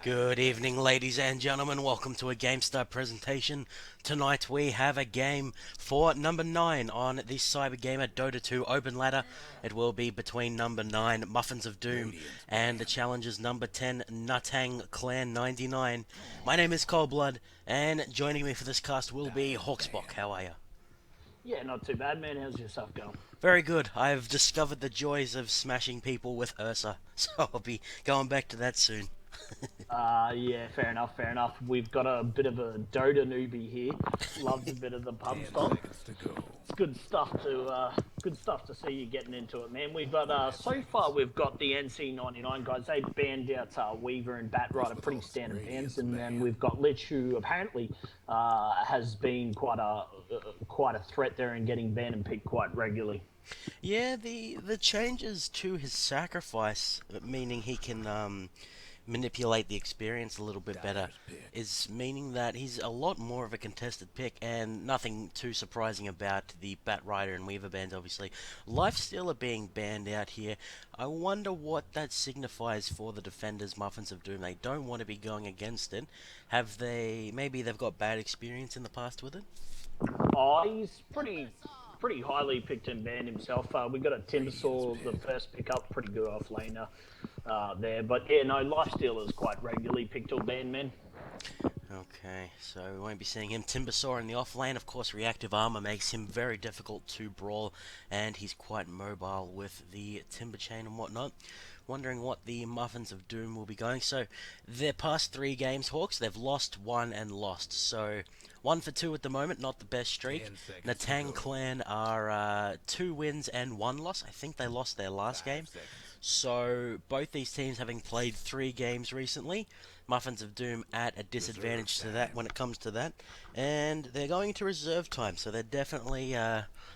Good evening, ladies and gentlemen. Welcome to a GameStar presentation. Tonight we have a game for number 9 on the Cybergamer Dota 2 Open Ladder. It will be between number 9, Muffins of Doom, and the challengers number 10, Natang Clan 99. My name is Coldblood, and joining me for this cast will be Hawksbock. How are you? Yeah, not too bad, man. How's yourself going? Very good. I've discovered the joys of smashing people with Ursa, so I'll be going back to that soon. Yeah, fair enough, fair enough. We've got a bit of a Dota newbie here. Loves a bit of the pub stomp. It's good stuff to see you getting into it, man. We've got so far we've got the NC99 guys. They banned out Weaver and Batrider, pretty standard bans, and then we've got Lich, who apparently has been quite a threat there and getting banned and picked quite regularly. Yeah, the changes to his sacrifice, meaning he can manipulate the experience a little bit better, is meaning that he's a lot more of a contested pick, and nothing too surprising about the Batrider and Weaver bans, obviously. Lifesteal are being banned out here. I wonder what that signifies for the defenders, Muffins of Doom. They don't want to be going against it. Have they, maybe they've got bad experience in the past with it? Oh, he's pretty highly picked and banned himself. We got a Timbersaw, the first pickup, pretty good offlaner there. But yeah, no, Lifesteal is quite regularly picked or banned, man. Okay, so we won't be seeing him. Timbersaw in the off lane. Of course, reactive armor makes him very difficult to brawl, and he's quite mobile with the timber chain and whatnot. Wondering what the Muffins of Doom will be going. So, their past 3 games, Hawks, they've lost 1 and lost. So, 1 for 2 at the moment, not the best streak. Natang Clan are 2 wins and 1 loss. I think they lost their last game. So, both these teams having played 3 games recently. Muffins of Doom at a disadvantage to that when it comes to that. And they're going to reserve time, so they're definitely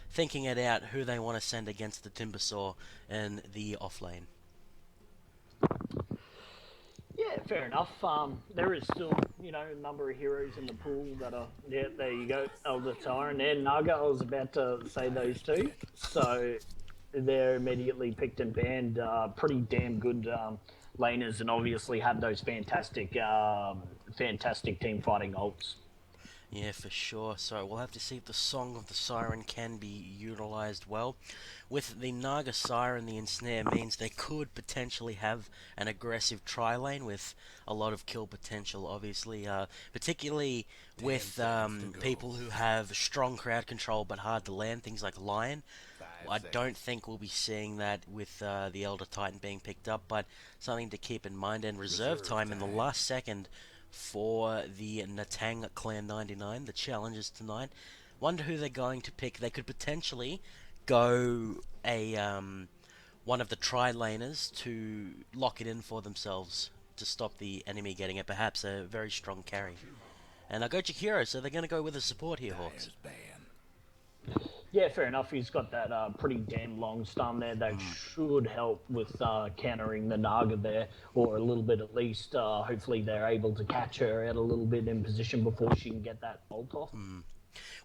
thinking it out who they want to send against the Timbersaw in the off lane. Yeah, fair enough. There is still, a number of heroes in the pool that are, yeah, there you go, Elder Tyrant and Naga. I was about to say those two. So they're immediately picked and banned. Pretty damn good laners, and obviously have those fantastic team fighting ults. Yeah, for sure. So we'll have to see if the Song of the Siren can be utilized well. With the Naga Siren, the ensnare means they could potentially have an aggressive tri-lane with a lot of kill potential, obviously. Particularly with people who have strong crowd control but hard to land, things like Lion. I don't think we'll be seeing that with the Elder Titan being picked up, but something to keep in mind. And reserve time in the last second for the Natang Clan 99, the challengers tonight. Wonder who they're going to pick. They could potentially go a one of the tri-laners to lock it in for themselves to stop the enemy getting it. Perhaps a very strong carry. And I go Jakiro, so they're going to go with a support here, Hawks. Yeah, fair enough. He's got that pretty damn long stun there that should help with countering the Naga there, or a little bit at least. Hopefully, they're able to catch her out a little bit in position before she can get that bolt off.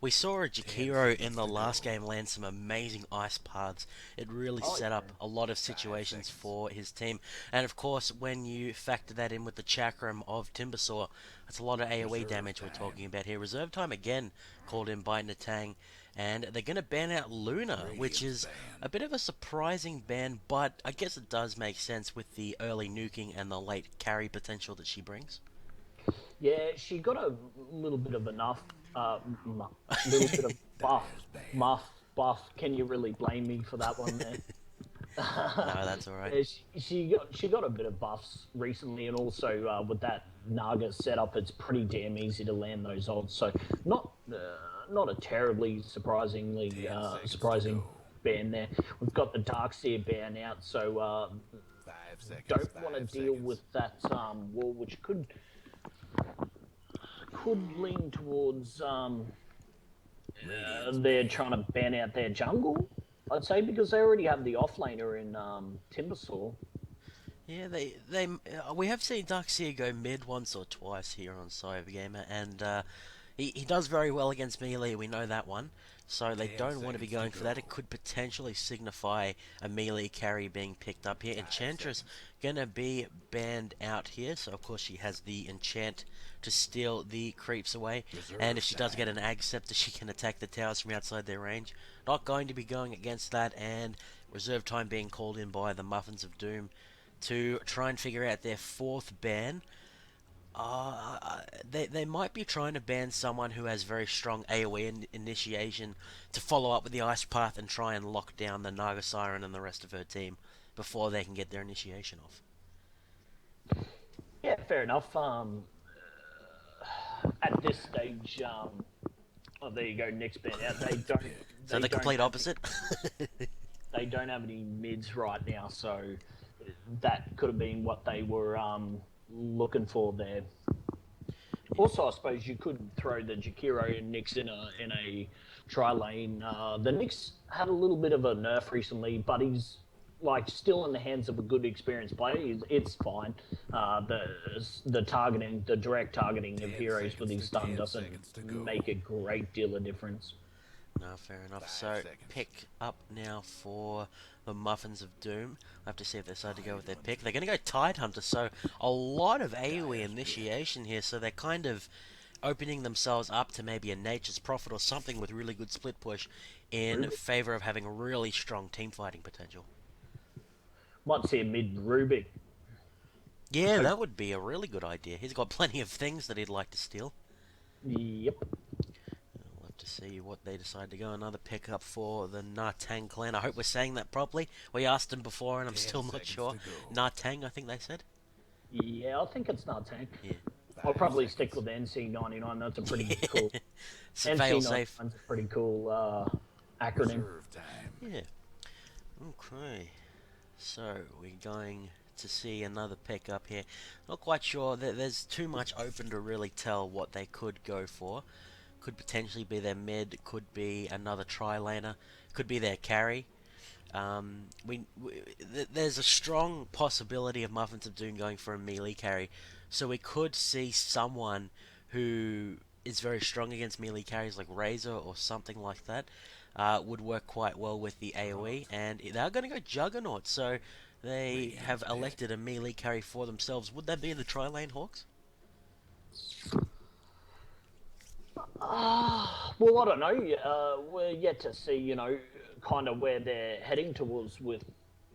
We saw a Jakiro in the last game land some amazing ice paths. It really Oh, set yeah. up a lot of situations for his team. And of course, when you factor that in with the chakram of Timbersaw, that's a lot of AoE damage we're talking about here. Reserve time again called in by Natang. And they're going to ban out Luna, which is a bit of a surprising ban, but I guess it does make sense with the early nuking and the late carry potential that she brings. Yeah, she got a little bit of enough, little bit of buff. Can you really blame me for that one there? No, that's alright. Yeah, she got a bit of buffs recently, and also with that Naga setup, it's pretty damn easy to land those odds. So not a terribly surprising ban there. We've got the Darkseer ban out, so don't want to deal with that wall, which could lean towards they're trying to ban out their jungle. I'd say because they already have the offlaner in Timbersaw. Yeah, we have seen Darkseer go mid once or twice here on Cybergamer, and He does very well against melee, we know that one. So they 10 don't want to be seconds to going for that. It go. could potentially signify a melee carry being picked up here. 5 Enchantress seconds. gonna be banned out here, so of course she has the enchant to steal the creeps away. And if Reserve she does get time. an Ag Scepter, she can attack the towers from outside their range. Not going to be going against that, and reserve time being called in by the Muffins of Doom to try and figure out their fourth ban. They might be trying to ban someone who has very strong AoE initiation to follow up with the Ice Path and try and lock down the Naga Siren and the rest of her team before they can get their initiation off. Yeah, fair enough. At this stage, oh, there you go. Next band out. They don't. So They the don't complete have. opposite. They don't have any mids right now, so that could have been what they were looking for there. Also, I suppose you could throw the Jakiro and Nyx in a tri lane. The Nyx had a little bit of a nerf recently, but he's like still in the hands of a good experienced player. It's fine. The targeting, the direct targeting of 10 heroes with seconds his to stun 10 doesn't seconds to go. make a great deal of difference. No, fair enough. 5 So seconds. pick up now for the Muffins of Doom. I have to see if they decide to go with their pick. Hunter. They're going to go Tide Hunter, so a lot of AoE Dyer's pit. initiation here. So they're kind of opening themselves up to maybe a Nature's Prophet or something with really good split push in Rubik favor of having really strong team fighting potential. might see a mid Rubik. Yeah, that would be a really good idea. He's got plenty of things that he'd like to steal. Yep. We'll have to see what they decide to go. Another pickup for the Natang clan. I hope we're saying that properly. We asked him before and I'm 10 still not seconds sure. to go. Natang, I think they said. Yeah, I think it's not tank. Yeah. I'll 5 probably seconds. stick with NC99. That's a pretty cool. So fail safe. NC99's a pretty cool acronym. Reserve time. Yeah. Okay. So we're going to see another pickup here. Not quite sure. There's too much open to really tell what they could go for. Could potentially be their mid. Could be another tri-laner. Could be their carry. There's a strong possibility of Muffins of Doom going for a melee carry, so we could see someone who is very strong against melee carries like Razor or something like that. Would work quite well with the AoE, and they're going to go Juggernaut, so they have elected a melee carry for themselves. Would that be the Tri-Lane Hawks? Well, I don't know. We're yet to see, kind of where they're heading towards with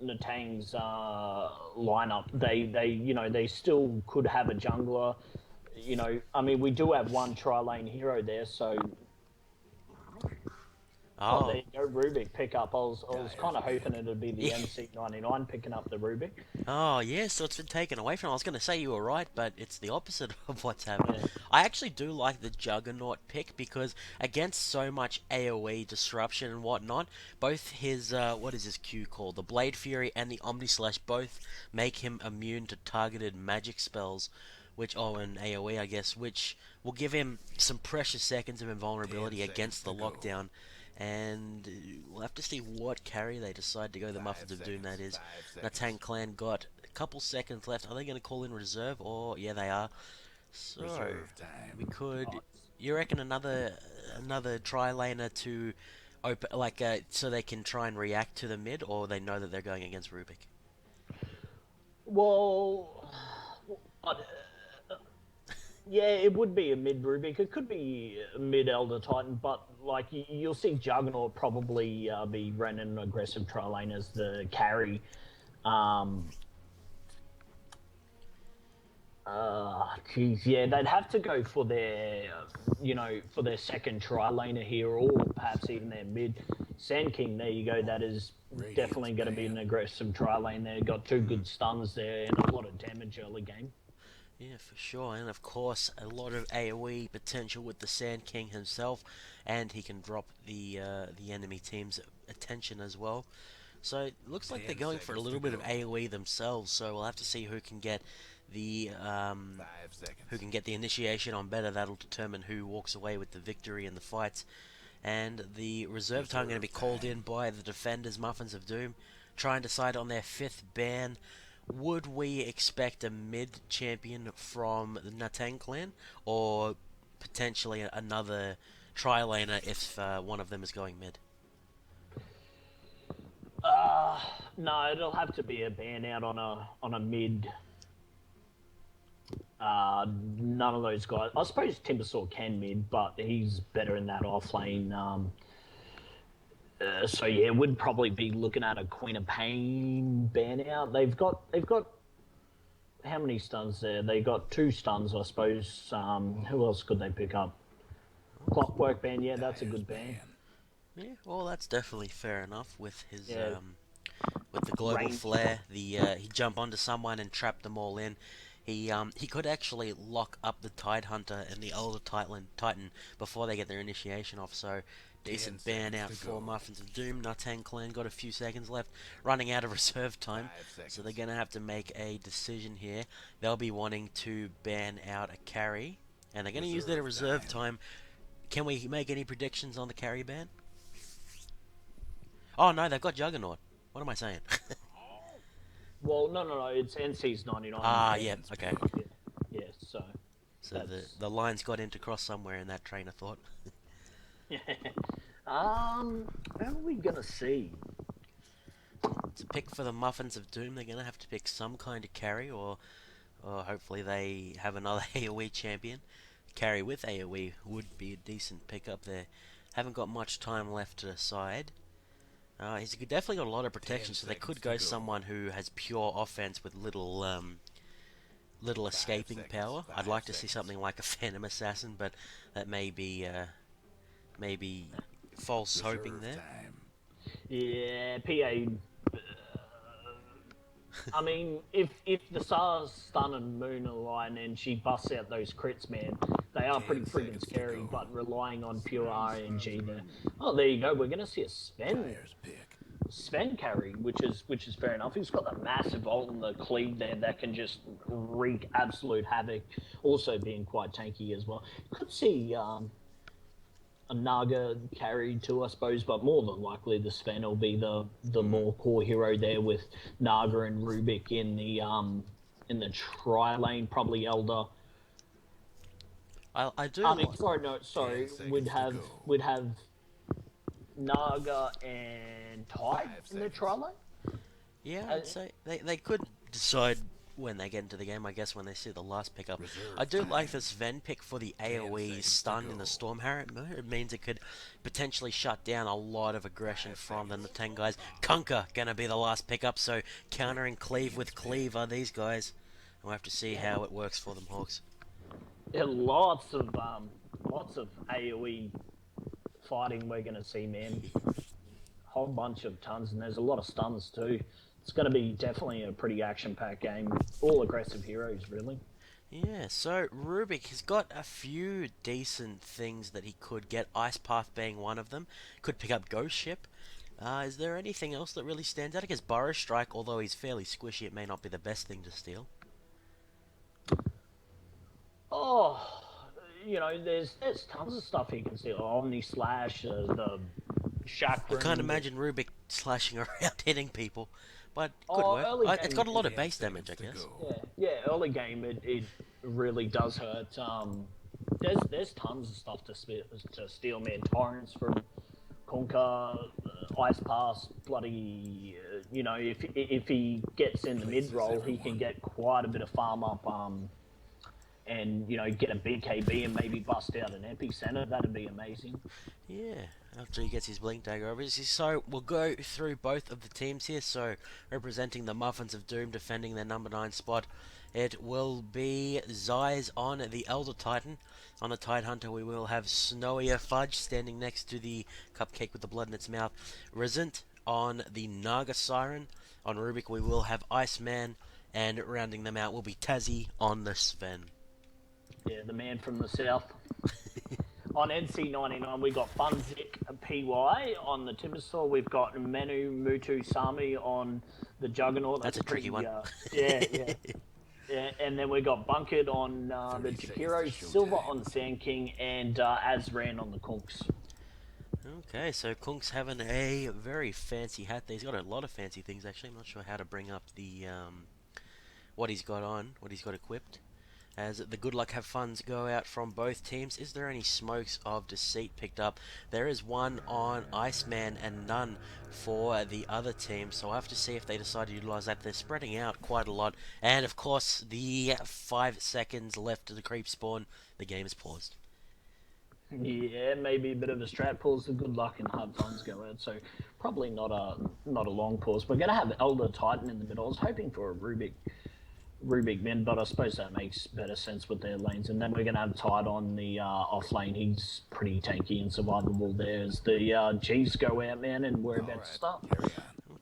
Natang's lineup. They still could have a jungler. I mean, we do have one tri-lane hero there, so. Oh, there Oh, you go, Rubik pick up. I was kind of hoping it'd be the NC99 picking up the Rubik. oh yeah, so it's been taken away from. I was going to say you were right, but it's the opposite of what's happening. Yeah. I actually do like the Juggernaut pick because against so much AoE disruption and whatnot, both his what is his Q called, the Blade Fury and the Omni Slash, both make him immune to targeted magic spells, and AoE I guess, which will give him some precious seconds of 10 invulnerability seconds against the to go. lockdown. And we'll have to see what carry they decide to go. The 5 Muffins of Doom, that is. 5 Natang seconds. clan got a couple seconds left. Are they going to call in reserve? Or yeah, they are. So Reserve we time. could. Oh, You reckon another tri laner to open so they can try and react to the mid, or they know that they're going against Rubik? well, I- yeah, it would be a mid Rubik. It could be a mid Elder Titan, but like you'll see Juggernaut probably be running an aggressive tri lane as the carry. Um, Geez, yeah, they'd have to go for their second tri laner here, or perhaps even their mid. Sand King, there you go. That is definitely going to be an aggressive tri lane there. Got two good stuns there and a lot of damage early game. Yeah, for sure, and of course a lot of AOE potential with the Sand King himself, and he can drop the enemy team's attention as well. So it looks like they're 10 going for a seconds little to bit of go. AOE themselves. So we'll have to see who can get the 5 seconds. initiation on better. That'll determine who walks away with the victory in the fights. And the reserve time going to be called in by the defenders, Muffins of Doom, try and decide on their fifth ban. Would we expect a mid champion from the Natang clan, or potentially another tri-laner if one of them is going mid? No, it'll have to be a ban out on a mid. None of those guys. I suppose Timbersaw can mid, but he's better in that off lane. So yeah, would probably be looking at a Queen of Pain ban out. They've got how many stuns there? They got 2 stuns, I suppose. Who else could they pick up? Clockwork ban, yeah, that's a good ban. Yeah, well, that's definitely fair enough with his Yeah. with the global Range. flare. He jump onto someone and trap them all in. He could actually lock up the Tide Hunter and the Elder Titan before they get their initiation off. So decent ban out for Muffins of Doom. Natang clan got a few seconds left, running out of reserve time. So they're gonna have to make a decision here. They'll be wanting to ban out a carry, and they're gonna use their reserve time. Can we make any predictions on the carry ban? Oh no, they've got Juggernaut. What am I saying? Well, no, it's NC's 99. Yeah, okay. Yeah, so So the lines got into cross somewhere in that train of thought. yeah. How are we gonna see? To pick for the Muffins of Doom, they're gonna have to pick some kind of carry, or hopefully they have another AoE champion. Carry with AoE would be a decent pickup there. Haven't got much time left to decide. He's definitely got a lot of protection, so they could go someone who has pure offense with little escaping power. I'd like to see something like a Phantom Assassin, but that may be false hoping there. Yeah, PA. I mean, if the SARS stun and Moon align and she busts out those crits, man, they are pretty freaking scary. But relying on pure RNG there. Oh, there you go. We're gonna see a Sven carry, which is fair enough. He's got the massive ult and the cleave there that can just wreak absolute havoc. Also being quite tanky as well. Could see a Naga carry too, I suppose, but more than likely the Sven will be the more core hero there with Naga and Rubik in the tri lane, probably Elder. I do. Sorry. We'd have Naga and Tide in the tri lane. Yeah, I'd say they could decide when they get into the game, I guess, when they see the last pickup. I do like this Sven pick for the AoE stun in the Storm Harrier. It means it could potentially shut down a lot of aggression from the Natang guys. Conquer gonna be the last pickup, so countering Cleave with Cleave are these guys. We'll have to see how it works for them, Hawks. Yeah, lots of AoE fighting we're gonna see, man. Whole bunch of tons, and there's a lot of stuns too. It's going to be definitely a pretty action-packed game. All aggressive heroes, really. Yeah, so Rubik has got a few decent things that he could get, Ice Path being one of them. Could pick up Ghost Ship. Is there anything else that really stands out? I guess Burrow Strike, although he's fairly squishy, it may not be the best thing to steal. Oh, there's tons of stuff he can steal. Omni Slash, the Chakra. I can't imagine Rubik slashing around hitting people. But could work. It's got a lot of base damage, I guess. Yeah, early game it really does hurt. There's tons of stuff to steal, man. Torrents from Conquer, Ice Pass, bloody. If he gets in the mid roll, he can get quite a bit of farm up. And get a big KB and maybe bust out an epicenter. That'd be amazing. Yeah, after he gets his blink dagger, obviously. So we'll go through both of the teams here. So representing the Muffins of Doom, defending their number 9 spot, it will be Zeiss on the Elder Titan. On the Tide Hunter, we will have Snowier Fudge standing next to the cupcake with the blood in its mouth. Resent on the Naga Siren. On Rubik, we will have Iceman, and rounding them out will be Tazzy on the Sven. Yeah, the man from the south. On NC99, we got Funzik PY on the Timbersaw. We've got Manu Mutu Sami on the Juggernaut. That's a tricky one. Yeah. And then we got Bunkered on the Jakiro, Silver on Sand King, and Azran on the Kunks. Okay, so Kunk's having a very fancy hat there. He's got a lot of fancy things, actually. I'm not sure how to bring up the what he's got on, what he's got equipped. as the good luck have funs go out from both teams. Is there any smokes of deceit picked up? There is one on Iceman and none for the other team, so I'll have to see if they decide to utilize that. They're spreading out quite a lot, and of course the 5 seconds left to the creep spawn, the game is paused. Yeah, maybe a bit of a strat pause. The good luck and hard funds go out, so probably not a long pause. We're going to have Elder Titan in the middle. I was hoping for a Rubik Min, but I suppose that makes better sense with their lanes. And then we're going to have Tide on the off lane. He's pretty tanky and survivable there as the G's go out, man, and we're about to start.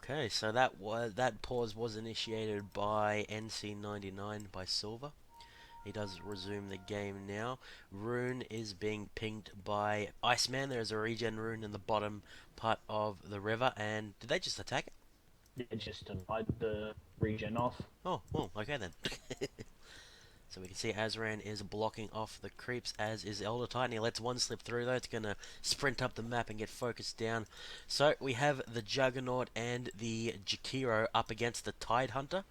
Okay, so that pause was initiated by NC99 by Silver. He does resume the game now. Rune is being pinged by Iceman. There is a regen rune in the bottom part of the river, and did they just attack it? Yeah, just to hide the regen off. Oh, well, okay then. So we can see Azran is blocking off the creeps, as is Elder Titan. He lets one slip through though. It's going to sprint up the map and get focused down. So we have the Juggernaut and the Jakiro up against the Tide Hunter.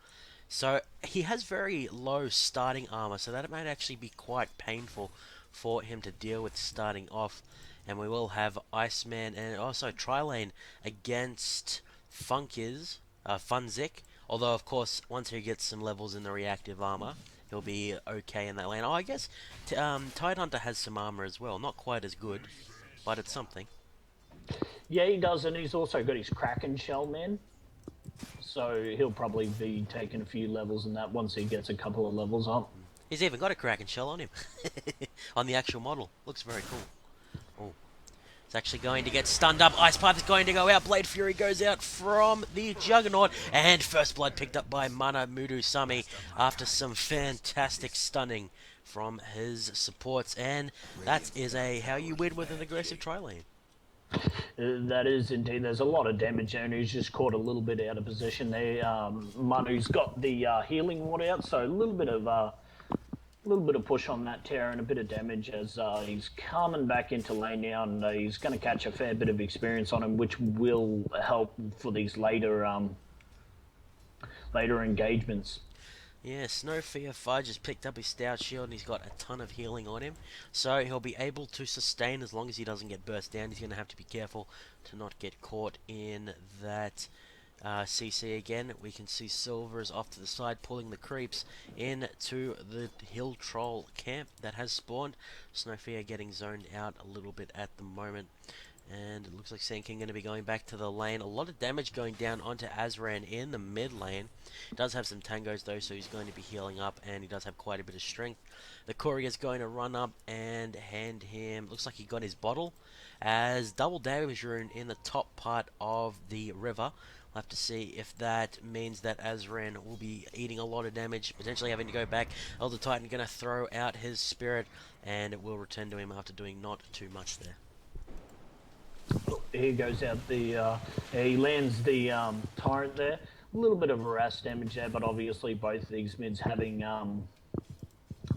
So he has very low starting armor, so that might actually be quite painful for him to deal with starting off. And we will have Iceman and also Trilane against Funkiz, Funzik. Although, of course, once he gets some levels in the reactive armor, he'll be okay in that lane. Oh, I guess Tide Hunter has some armor as well. Not quite as good, but it's something. Yeah, he does, and he's also got his Kraken Shell, man. So he'll probably be taking a few levels in that once he gets a couple of levels up. He's even got a Kraken Shell on him. On the actual model. Looks very cool. Oh. It's actually going to get stunned up. Ice Path is going to go out. Blade Fury goes out from the Juggernaut. And First Blood picked up by Mana Mudusami after some fantastic stunning from his supports. And that is how you win with an aggressive tri-lane. That is indeed. There's a lot of damage there, and he's just caught a little bit out of position there. Manu's got the healing ward out, so a little bit of push on that Terra and a bit of damage as he's coming back into lane now, and he's going to catch a fair bit of experience on him, which will help for these later engagements. Yeah, Snowfear Fudge has picked up his Stout Shield and he's got a ton of healing on him. So he'll be able to sustain as long as he doesn't get burst down. He's going to have to be careful to not get caught in that CC again. We can see Silver is off to the side pulling the creeps into the Hill Troll camp that has spawned. Snowfear getting zoned out a little bit at the moment. And it looks like Sand King going to be going back to the lane. A lot of damage going down onto Azran in the mid lane. He does have some tangos though, so he's going to be healing up, and he does have quite a bit of strength. The courier is going to run up and hand him, looks like he got his bottle, as double damage rune in the top part of the river. We'll have to see if that means that Azran will be eating a lot of damage, potentially having to go back. Elder Titan going to throw out his spirit, and it will return to him after doing not too much there. He goes out the, he lands the torrent there. A little bit of harass damage there, but obviously both these mids having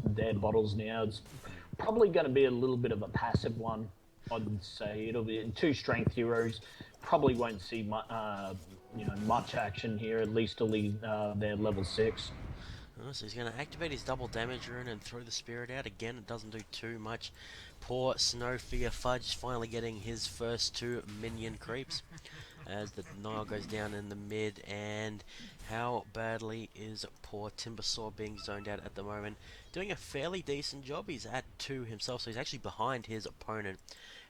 their bottles now. It's probably going to be a little bit of a passive one, I'd say. It'll be 2 strength heroes. Probably won't see much action here, at least till they're level 6. Oh, so he's going to activate his double damage rune and throw the spirit out. Again, it doesn't do too much. Poor Snowfear Fudge finally getting his first 2 minion creeps as the Nile goes down in the mid. And how badly is poor Timbersaw being zoned out at the moment? Doing a fairly decent job. He's at 2 himself, so he's actually behind his opponent.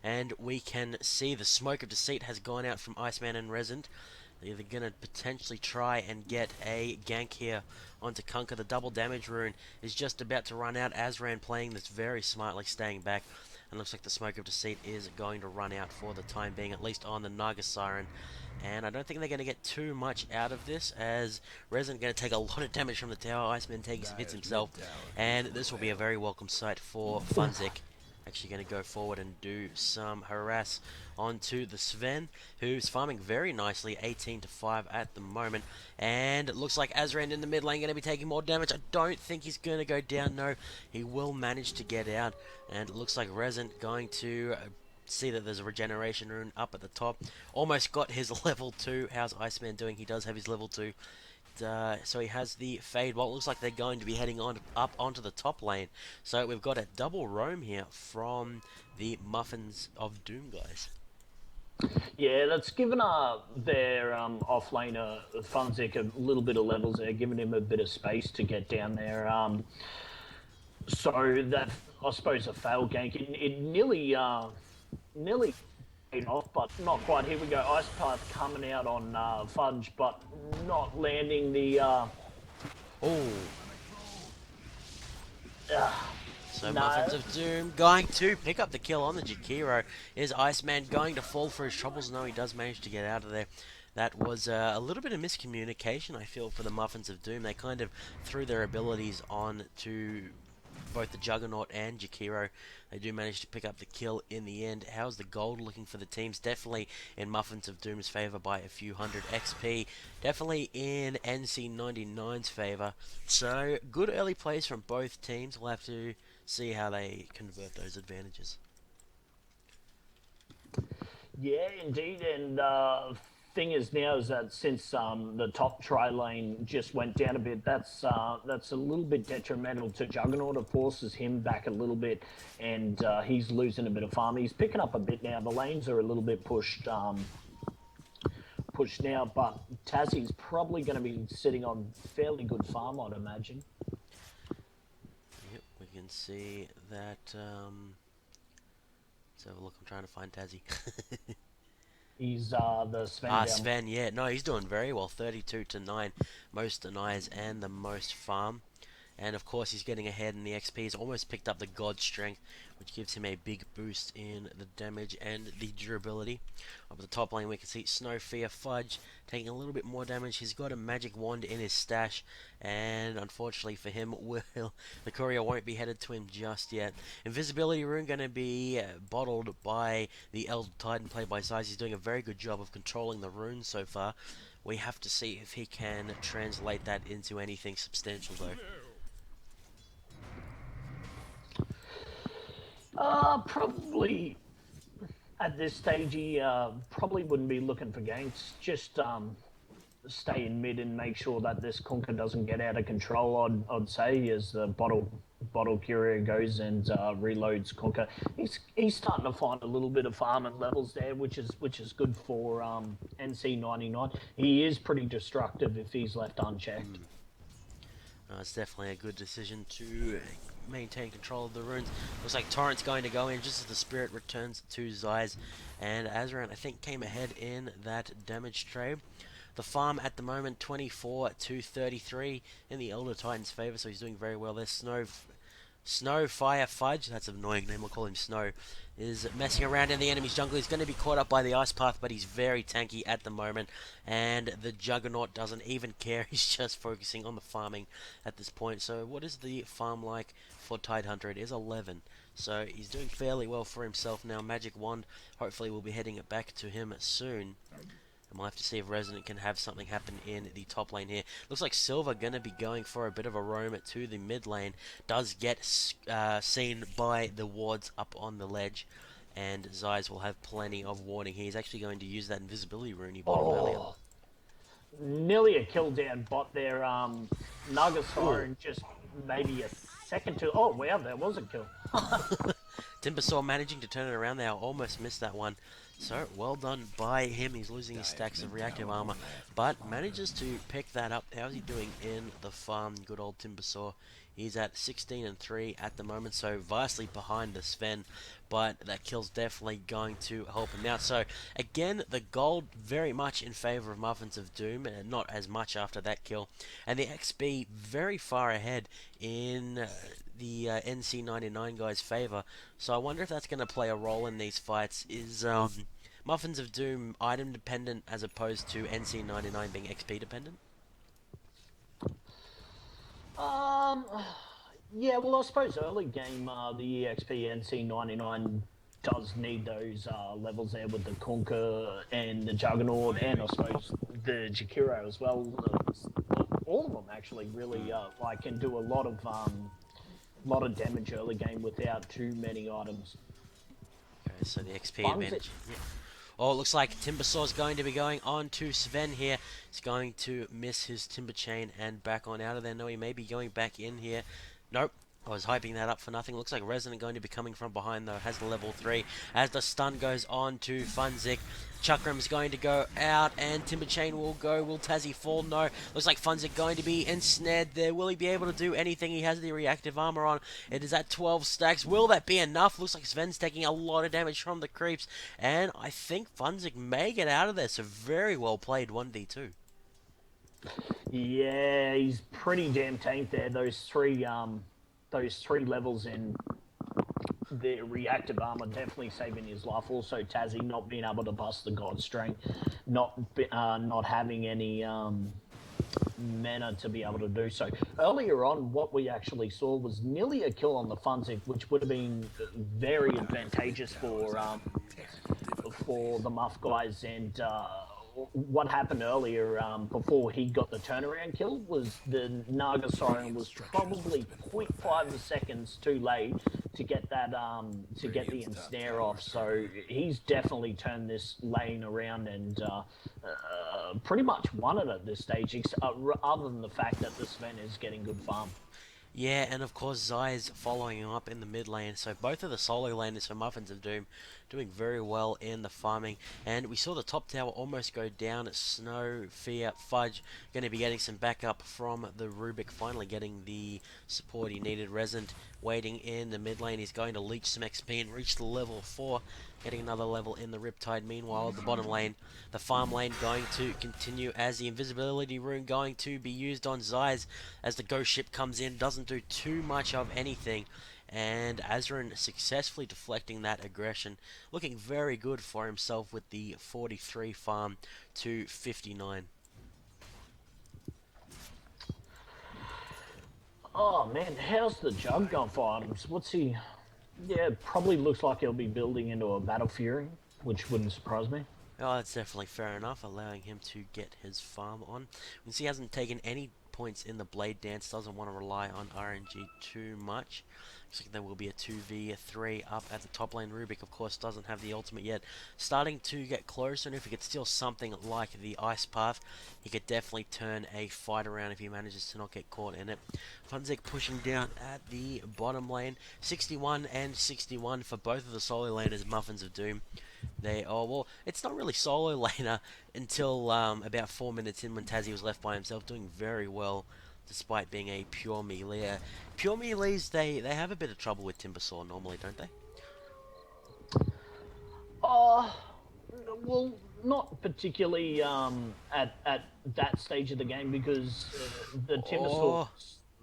And we can see the smoke of deceit has gone out from Iceman and Resent. They're going to potentially try and get a gank here onto Kunkka. The double damage rune is just about to run out. Azran playing this very smartly, staying back. And looks like the smoke of deceit is going to run out for the time being, at least on the Naga Siren. And I don't think they're going to get too much out of this, as Resident going to take a lot of damage from the tower. Iceman takes hits himself, and this will be a very welcome sight for Funzik. Actually going to go forward and do some harass onto the Sven, who's farming very nicely, 18-5 at the moment. And it looks like Azran in the mid lane going to be taking more damage. I don't think he's going to go down, no. He will manage to get out, and it looks like Resent going to see that there's a regeneration rune up at the top. Almost got his level 2. How's Iceman doing? He does have his level 2. so he has the fade. Well, it looks like they're going to be heading on up onto the top lane. So we've got a double roam here from the Muffins of Doom guys. Yeah, that's given their offlaner Funzik a little bit of levels there, giving him a bit of space to get down there. So that, I suppose, a failed gank. It nearly paid off, but not quite. Here we go. Ice Path coming out on Fudge, but not landing the. Oh. So No. Muffins of Doom going to pick up the kill on the Jakiro. Is Iceman going to fall for his troubles? No, he does manage to get out of there. That was a little bit of miscommunication, I feel, for the Muffins of Doom. They kind of threw their abilities on to both the Juggernaut and Jakiro. They do manage to pick up the kill in the end. How's the gold looking for the teams? Definitely in Muffins of Doom's favour by a few hundred XP. Definitely in NC99's favour. So, good early plays from both teams. We'll have to see how they convert those advantages. Yeah, indeed, and thing is now is that since the top tri lane just went down a bit, that's a little bit detrimental to Juggernaut. It forces him back a little bit, and he's losing a bit of farm. He's picking up a bit now. The lanes are a little bit pushed now, but Tassie's probably going to be sitting on fairly good farm, I'd imagine. Yep, we can see that. Let's have a look. I'm trying to find Tassie. He's the Sven. Down. Sven, yeah. No, he's doing very well. 32 to 9. Most denies and the most farm. And of course, he's getting ahead in the XP. He's almost picked up the God Strength, which gives him a big boost in the damage and the durability. Up at the top lane, we can see Snowfear Fudge taking a little bit more damage. He's got a magic wand in his stash, and unfortunately for him, the courier won't be headed to him just yet. Invisibility Rune going to be bottled by the Elder Titan, played by Size. He's doing a very good job of controlling the runes so far. We have to see if he can translate that into anything substantial, though. Probably at this stage, he probably wouldn't be looking for ganks. Just stay in mid and make sure that this Kunkka doesn't get out of control. I'd say as the bottle courier goes and reloads Kunkka, he's starting to find a little bit of farm and levels there, which is good for NC99. He is pretty destructive if he's left unchecked. It's definitely a good decision to maintain control of the runes. Looks like Torrent's going to go in just as the Spirit returns to Zeiss, and Azran, I think, came ahead in that damage trade. The farm at the moment 24 to 33 in the Elder Titan's favour, so he's doing very well there. Snow Fire Fudge, that's an annoying name, we'll call him Snow, is messing around in the enemy's jungle. He's going to be caught up by the Ice Path, but he's very tanky at the moment, and the Juggernaut doesn't even care. He's just focusing on the farming at this point. So what is the farm like for Tidehunter? It is 11, so he's doing fairly well for himself now. Magic Wand, hopefully we'll be heading it back to him soon. And we'll have to see if Resonant can have something happen in the top lane here. Looks like Silver going to be going for a bit of a roam to the mid lane. Does get seen by the wards up on the ledge. And Zeiss will have plenty of warning. He's actually going to use that invisibility rune he bought earlier. Nearly a kill down bot there. Naga Siren just maybe a second to... Oh, wow, that was a kill. Timbersaw managing to turn it around there. Almost missed that one. So, well done by him. He's losing his stacks of reactive armor, but manages to pick that up. How's he doing in the farm? Good old Timbersaw. He's at 16 and 3 at the moment, so vastly behind the Sven, but that kill's definitely going to help him out. So, again, the gold very much in favor of Muffins of Doom, and not as much after that kill. And the XP very far ahead in the NC99 guy's favor. So I wonder if that's going to play a role in these fights. Is Muffins of Doom item dependent as opposed to NC99 being XP dependent? Yeah, well, I suppose early game, the EXP NC99 does need those levels there with the Kunkka and the Juggernaut, and I suppose the Jakiro as well. All of them actually really can do a lot of damage early game without too many items. Okay, so the XP advantage. Yeah. Oh, it looks like Timbersaw's going to be going on to Sven here. He's going to miss his Timber Chain and back on out of there. No, he may be going back in here. Nope. I was hyping that up for nothing. Looks like Resonant going to be coming from behind though. Has the level 3. As the stun goes on to Funzik. Chakram's going to go out and Timber Chain will go. Will Tazzy fall? No. Looks like Funzik going to be ensnared there. Will he be able to do anything? He has the reactive armor on. It is at 12 stacks. Will that be enough? Looks like Sven's taking a lot of damage from the creeps. And I think Funzik may get out of there. So very well played 1v2. Yeah, he's pretty damn tank there. Those three levels in the reactive armor definitely saving his life. Also, Tazzy not being able to bust the God Strength, not having any mana to be able to do so. Earlier on, what we actually saw was nearly a kill on the Funzik, which would have been very advantageous for the Muff guys. And what happened earlier before he got the turnaround kill was the Naga Siren was probably 0.5 seconds too late to get that the ensnare off. So he's definitely turned this lane around and pretty much won it at this stage, other than the fact that the Sven is getting good farm. Yeah, and of course Zai is following him up in the mid lane, so both of the solo laners for Muffins of Doom doing very well in the farming. And we saw the top tower almost go down. Snow, Fear, Fudge going to be getting some backup from the Rubik, finally getting the support he needed. Resent waiting in the mid lane. He's going to leech some XP and reach the level 4, getting another level in the Riptide. Meanwhile, the bottom lane, the farm lane, going to continue as the invisibility rune going to be used on Zeiss as the ghost ship comes in. Doesn't do too much of anything. And Azran successfully deflecting that aggression. Looking very good for himself with the 43 farm to 59. Oh man, how's the Jug going for items? What's he... Yeah, probably looks like he'll be building into a Battle Fury, which wouldn't surprise me. Oh, that's definitely fair enough, allowing him to get his farm on. We can see he hasn't taken any points in the Blade Dance, doesn't want to rely on RNG too much. Looks like there will be a 2v3 up at the top lane. Rubik, of course, doesn't have the ultimate yet. Starting to get closer, and if he could steal something like the Ice Path, he could definitely turn a fight around if he manages to not get caught in it. Funzik pushing down at the bottom lane. 61 and 61 for both of the solo laners, Muffins of Doom. Well, it's not really solo laner until about 4 minutes in when Tazzy was left by himself, doing very well despite being a pure melee. Pure melees, they have a bit of trouble with Timbersaw normally, don't they? Well, not particularly at that stage of the game because the Timbersaw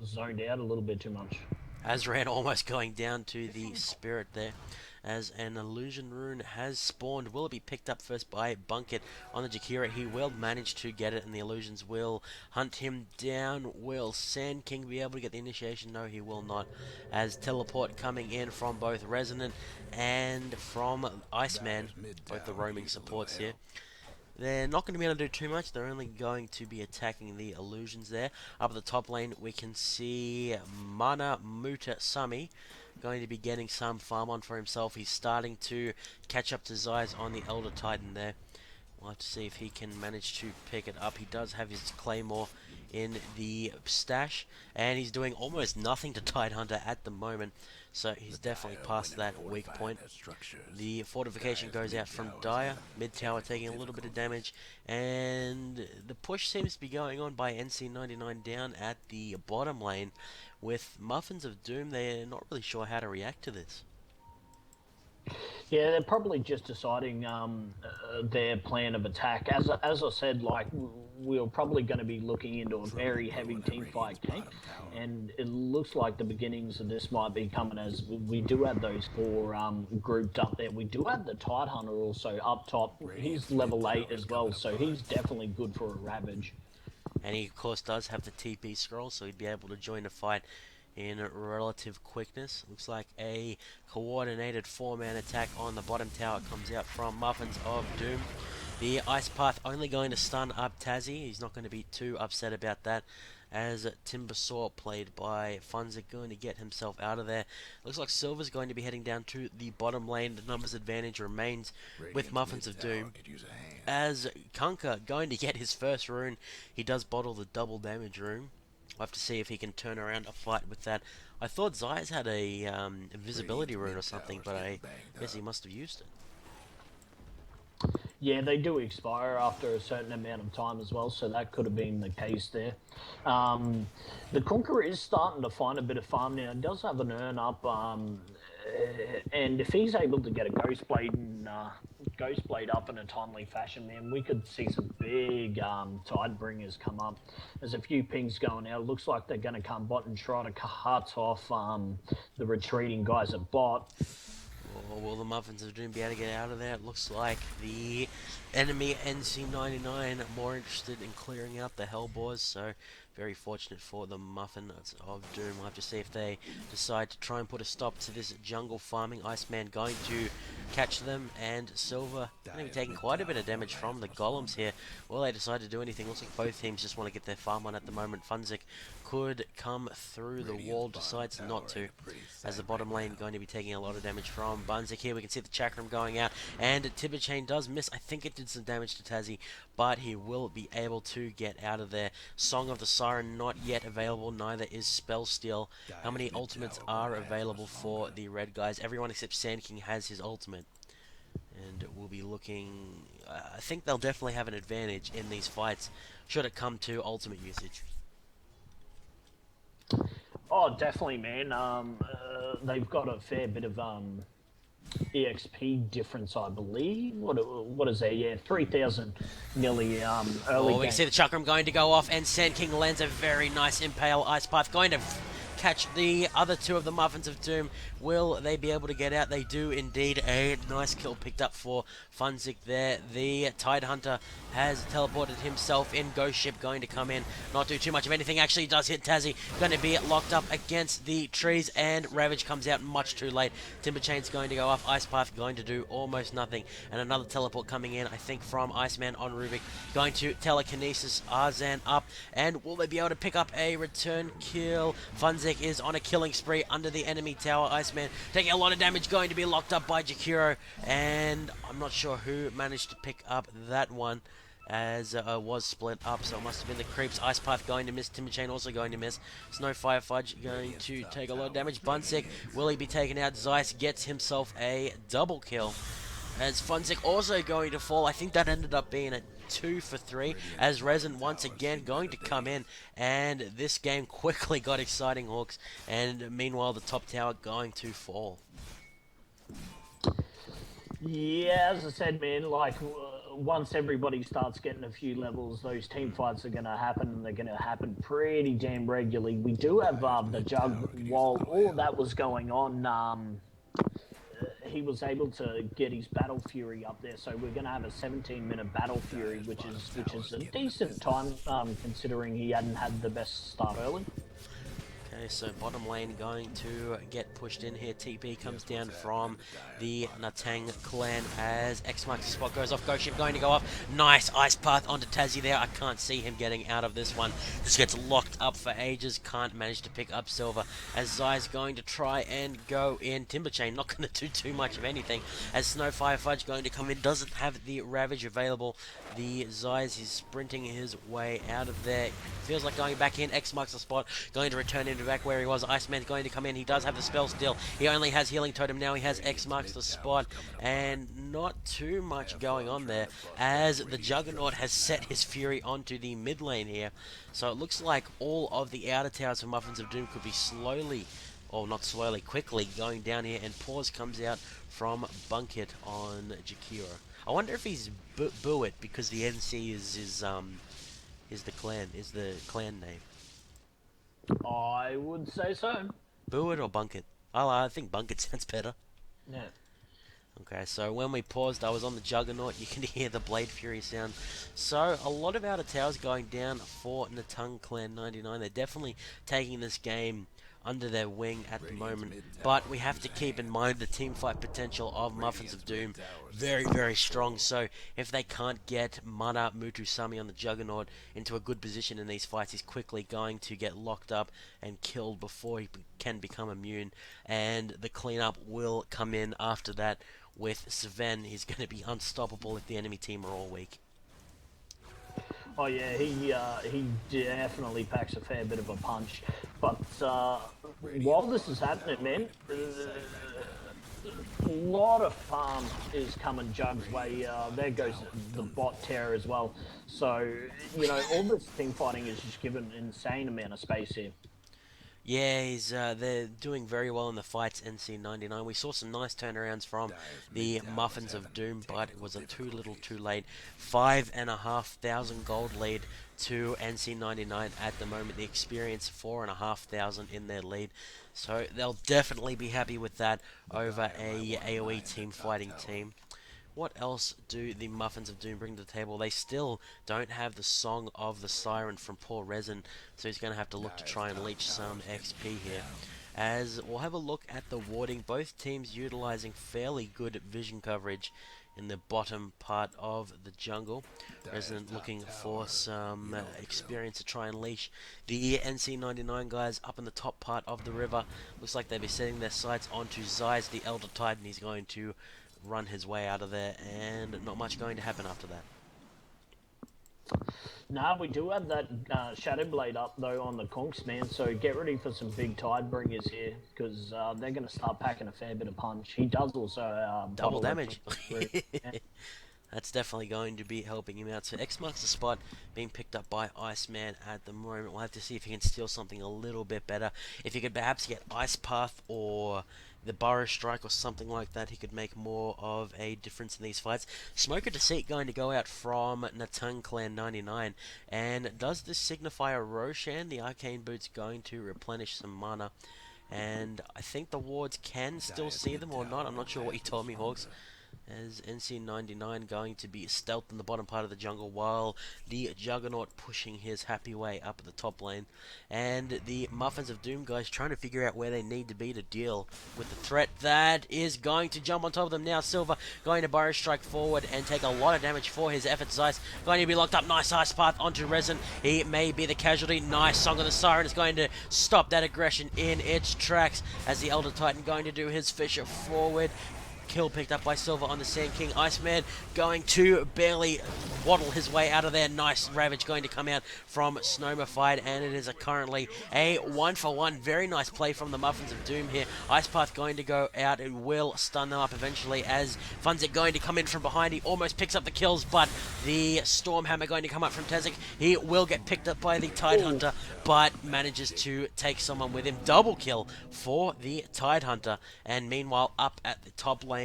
zoned out a little bit too much. Azran almost going down to the Spirit there, as an Illusion Rune has spawned. Will it be picked up first by Bunkit on the Jakira? He will manage to get it, and the Illusions will hunt him down. Will Sand King be able to get the initiation? No, he will not, as Teleport coming in from both Resonant and from Iceman, both the roaming supports here. They're not going to be able to do too much. They're only going to be attacking the illusions there. Up at the top lane, we can see Mana Muta Sami going to be getting some farm on for himself. He's starting to catch up to Zeiss on the Elder Titan there. We'll have to see if he can manage to pick it up. He does have his Claymore in the stash, and he's doing almost nothing to Tidehunter at the moment. So he's definitely past that weak point. The fortification goes out from Dire. Mid tower taking a little bit of damage. And the push seems to be going on by NC99 down at the bottom lane. With Muffins of Doom, they're not really sure how to react to this. Yeah, they're probably just deciding their plan of attack. As I said, like, we're probably going to be looking into a very heavy team fight game, and it looks like the beginnings of this might be coming as we do have those 4 grouped up there. We do have the Tidehunter also up top. He's level 8 as well, so he's definitely good for a Ravage. And he, of course, does have the TP scroll, so he'd be able to join the fight in relative quickness. Looks like a coordinated 4-man attack on the bottom tower comes out from Muffins of Doom. The Ice Path only going to stun up Tazzy. He's not going to be too upset about that, as Timbersaw, played by Funzik, going to get himself out of there. Looks like Silver's going to be heading down to the bottom lane. The numbers advantage remains with Muffins of Doom, as Kunkka going to get his first rune. He does bottle the double damage rune. We'll have to see if he can turn around a fight with that. I thought Zayas had a invisibility rune or something, but I guess he must have used it. Yeah, they do expire after a certain amount of time as well, so that could have been the case there. The Conqueror is starting to find a bit of farm now. He does have an earn up, and if he's able to get a Ghost Blade up in a timely fashion, man, we could see some big Tidebringers come up. There's a few pings going out. It looks like they're going to come bot and try to cut off the retreating guys at bot. Or will the Muffins of Doom be able to get out of there? It looks like the enemy NC99 more interested in clearing out the Hellboars, so very fortunate for the Muffins of Doom. We'll have to see if they decide to try and put a stop to this jungle farming. Iceman going to catch them, and Silver going to be taking quite a bit of damage from the golems here. Will they decide to do anything? Looks like both teams just want to get their farm on at the moment. Funzik could come through the wall, decides not to, as the bottom lane going to be taking a lot of damage from Bunzik here. We can see the chakram going out, and Timberchain does miss. I think it did some damage to Tazzy, but he will be able to get out of there. Song of the Siren not yet available, neither is Spell Steal. How many ultimates are available for the red guys? Everyone except Sand King has his ultimate, and we'll be looking... I think they'll definitely have an advantage in these fights should it come to ultimate usage. Oh, definitely, man. They've got a fair bit of EXP difference, I believe. What is that? Yeah, 3,000 nearly early. Oh, we can see the chakram going to go off, and Sand King lands a very nice Impale Ice Path, going to catch the other two of the Muffins of Doom. Will they be able to get out? They do indeed. A nice kill picked up for Funzik there. The Tide Hunter has teleported himself in. Ghost Ship going to come in, not do too much of anything. Actually does hit Tazzy. Going to be locked up against the trees, and Ravage comes out much too late. Timberchain's going to go off. Ice Path going to do almost nothing, and another teleport coming in, I think, from Iceman on Rubik. Going to telekinesis Arzan up, and will they be able to pick up a return kill? Funzik is on a killing spree under the enemy tower. Iceman taking a lot of damage, going to be locked up by Jakiro, and I'm not sure who managed to pick up that one, as was split up, so it must have been the creeps. Ice Path going to miss, Timberchain also going to miss. Snowfire Fudge going to take a lot of damage. Bunsik, will he be taken out? Zeiss gets himself a double kill, as Funzik also going to fall. I think that ended up being a 2 for 3, as Resin once again going to come in, and this game quickly got exciting, Hawks, and meanwhile the top tower going to fall. Yeah, as I said, man, like, once everybody starts getting a few levels, those team fights are going to happen, and they're going to happen pretty damn regularly. We do have the Jug. While all of that was going on, he was able to get his Battle Fury up there, so we're going to have a 17-minute Battle Fury, which is a decent time, considering he hadn't had the best start early. Okay, so bottom lane going to get pushed in here. TP comes down from the Natang clan as X marks the spot, goes off. Ghost Ship going to go off. Nice Ice Path onto Tazzy there. I can't see him getting out of this one. This gets locked up for ages. Can't manage to pick up Silver, as Zai's going to try and go in. Timberchain not going to do too much of anything, as Snowfire Fudge going to come in. Doesn't have the Ravage available. The Zeiss is sprinting his way out of there. Feels like going back in. X marks the spot. Going to return into back where he was. Iceman's going to come in. He does have the spell still. He only has Healing Totem now. He has X marks the spot. And not too much going on there, as the Juggernaut has set his Fury onto the mid lane here. So it looks like all of the outer towers for Muffins of Doom could be slowly, or not slowly, quickly going down here. And pause comes out from Bunkit on Jakiro. I wonder if he's Buit, because the NC is the clan name. I would say so. Buit or Bunkit? I think Bunkit sounds better. Yeah. Okay, so when we paused, I was on the Juggernaut. You can hear the Blade Fury sound. So a lot of outer towers going down for Natang Clan 99. They're definitely taking this game under their wing at the moment. But we have to keep in mind the team fight potential of Muffins of Doom. Very, very strong. So if they can't get Mana Mutusami on the Juggernaut into a good position in these fights, he's quickly going to get locked up and killed before he can become immune. And the cleanup will come in after that with Sven. He's going to be unstoppable if the enemy team are all weak. Oh yeah, he definitely packs a fair bit of a punch. But while this is happening, man, a lot of farm is coming Jug's way. There goes the bot terror as well. So, you know, all this team fighting is just given an insane amount of space here. Yeah, they're doing very well in the fights, NC99. We saw some nice turnarounds from the Muffins of Doom, but it was too little too late. 5,500 gold lead to NC99 at the moment. The experience 4,500 in their lead. So they'll definitely be happy with that over a AoE team fighting team. What else do the Muffins of Doom bring to the table? They still don't have the Song of the Siren from Poor Resin, so he's going to have to look to try and leech some XP here. As we'll have a look at the warding, both teams utilizing fairly good vision coverage in the bottom part of the jungle. Resident looking for some experience to try and leash the NC99 guys up in the top part of the river. Looks like they'll be setting their sights onto Zeiss, the Elder Titan. He's going to run his way out of there, and not much going to happen after that. Nah, we do have that Shadow Blade up though on the Conks, man, so get ready for some big Tidebringers here, because they're going to start packing a fair bit of punch. He does also double damage. That's definitely going to be helping him out. So X marks the spot, being picked up by Iceman at the moment. We'll have to see if he can steal something a little bit better. If he could perhaps get Ice Path or the Burrow Strike or something like that, he could make more of a difference in these fights. Smoker Deceit going to go out from Natang Clan 99. And does this signify a Roshan? The Arcane Boot's going to replenish some mana. And I think the wards can still see them or not. I'm not sure what you told me, Hawks. As NC99 going to be stealth in the bottom part of the jungle, while the Juggernaut pushing his happy way up at the top lane. And the Muffins of Doom guys trying to figure out where they need to be to deal with the threat that is going to jump on top of them now. Silver going to Burrow Strike forward and take a lot of damage for his efforts. Zeiss going to be locked up. Nice Ice Path onto Resin. He may be the casualty. Nice Song of the Siren is going to stop that aggression in its tracks, as the Elder Titan going to do his Fisher forward. Kill picked up by Silver on the Sand King. Iceman going to barely waddle his way out of there. Nice Ravage going to come out from Snowmified, and it is currently a 1-for-1. Very nice play from the Muffins of Doom here. Ice Path going to go out. It will stun them up eventually, as Funzik going to come in from behind. He almost picks up the kills, but the Stormhammer going to come up from Tezik. He will get picked up by the Tidehunter, but manages to take someone with him. Double kill for the Tidehunter, and meanwhile up at the top lane,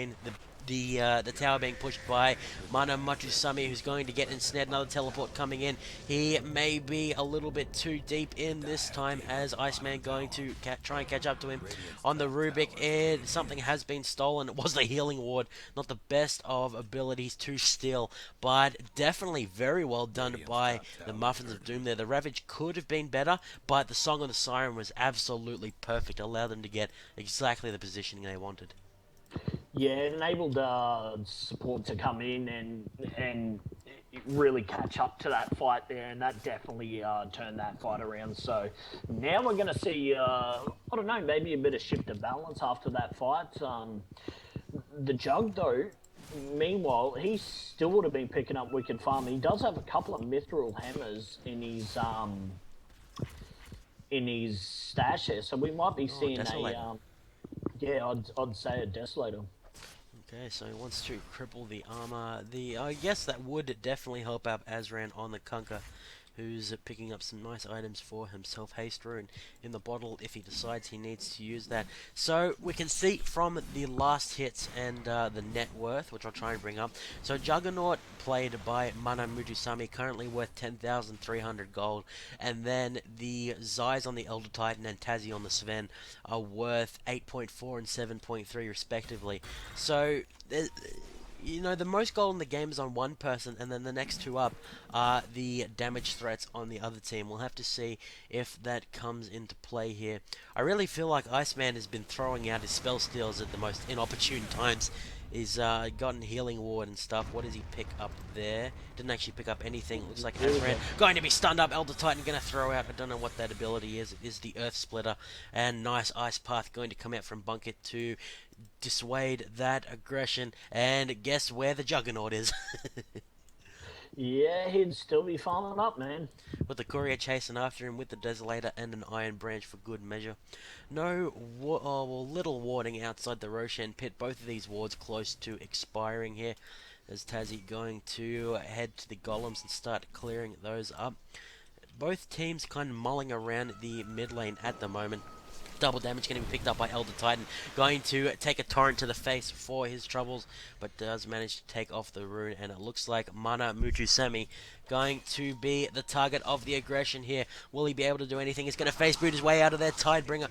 the tower being pushed by Mana Matusami, who's going to get ensnared. Another teleport coming in. He may be a little bit too deep in this time, as Iceman going to try and catch up to him on the Rubik. Something has been stolen. It was the healing ward. Not the best of abilities to steal, but definitely very well done by the Muffins of Doom there. The Ravage could have been better, but the Song of the Siren was absolutely perfect. Allowed them to get exactly the positioning they wanted. Yeah, it enabled support to come in and really catch up to that fight there, and that definitely turned that fight around. So now we're going to see, I don't know, maybe a bit of shift of balance after that fight. The Jug, though, meanwhile, he still would have been picking up Wicked Farm. He does have a couple of Mithril Hammers in his stash there, so we might be seeing yeah, I'd say a Desolator. Okay, so he wants to cripple the armor. I guess that would definitely help out Azran on the Kunkka, who's picking up some nice items for himself. Haste Rune in the bottle if he decides he needs to use that. So we can see from the last hits and the net worth, which I'll try and bring up. So Juggernaut, played by Mana Mutusami, currently worth 10,300 gold, and then the Zeiss on the Elder Titan and Tazzy on the Sven are worth 8.4 and 7.3 respectively. So you know, the most gold in the game is on one person, and then the next two up are the damage threats on the other team. We'll have to see if that comes into play here. I really feel like Iceman has been throwing out his spell steals at the most inopportune times. He's gotten healing ward and stuff. What does he pick up there? Didn't actually pick up anything. Looks like Azran going to be stunned up. Elder Titan going to throw out. I don't know what that ability is. It is the Earth Splitter. And nice Ice Path going to come out from Bunker to dissuade that aggression. And guess where the Juggernaut is? Yeah, he'd still be farming up, man. With the courier chasing after him with the Desolator and an Iron Branch for good measure. No, little warding outside the Roshan pit. Both of these wards close to expiring here. There's Tazzy going to head to the golems and start clearing those up. Both teams kind of mulling around the mid lane at the moment. Double damage going to be picked up by Elder Titan. Going to take a torrent to the face for his troubles, but does manage to take off the rune, and it looks like Mana Mutusemi going to be the target of the aggression here. Will he be able to do anything? He's going to face boot his way out of there. Tidebringer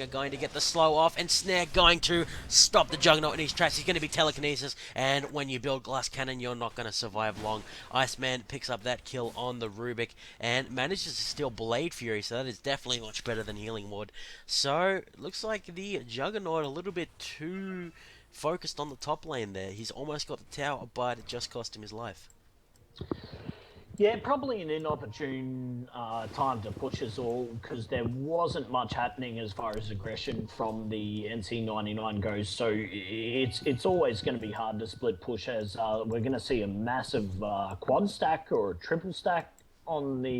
going to get the slow off, and Snare going to stop the Juggernaut in his tracks. He's going to be telekinesis, and when you build Glass Cannon, you're not going to survive long. Iceman picks up that kill on the Rubik, and manages to steal Blade Fury, so that is definitely much better than Healing Ward. So, looks like the Juggernaut a little bit too focused on the top lane there. He's almost got the tower, but it just cost him his life. Yeah, probably an inopportune time to push us all, because there wasn't much happening as far as aggression from the NC99 goes. So it's always going to be hard to split push, as we're going to see a massive quad stack or a triple stack on the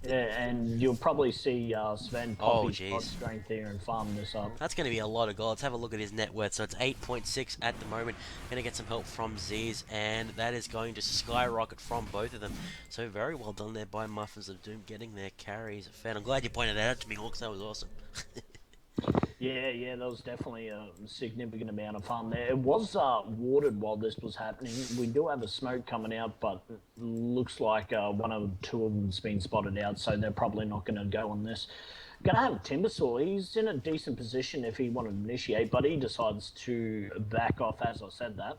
yeah, and you'll probably see Sven pop his quad strength there and farm this up. That's going to be a lot of gold. Let's have a look at his net worth. So it's 8.6 at the moment. Going to get some help from Z's, and that is going to skyrocket from both of them. So very well done there by Muffins of Doom, getting their carries fed. I'm glad you pointed that out to me, Hawks. That was awesome. Yeah, there was definitely a significant amount of farm there. It was watered while this was happening. We do have a smoke coming out, but it looks like one or two of them's been spotted out, so they're probably not going to go on this. Going to have Timbersaw. He's in a decent position if he wanted to initiate, but he decides to back off as I said that.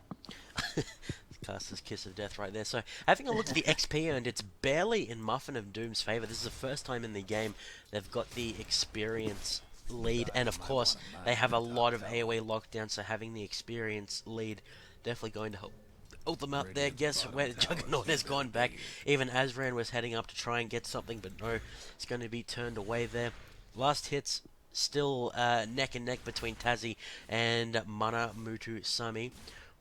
Caster's Kiss of Death right there. So, having a look at the XP earned, it's barely in Muffin of Doom's favour. This is the first time in the game they've got the experience lead, and of course they have a lot of AoE lockdown, so having the experience lead definitely going to help them out there. Guess where Juggernaut has gone back. Even Azran was heading up to try and get something, but no, it's going to be turned away there. Last hits still neck and neck between Tazzy and Mana Mutusemi.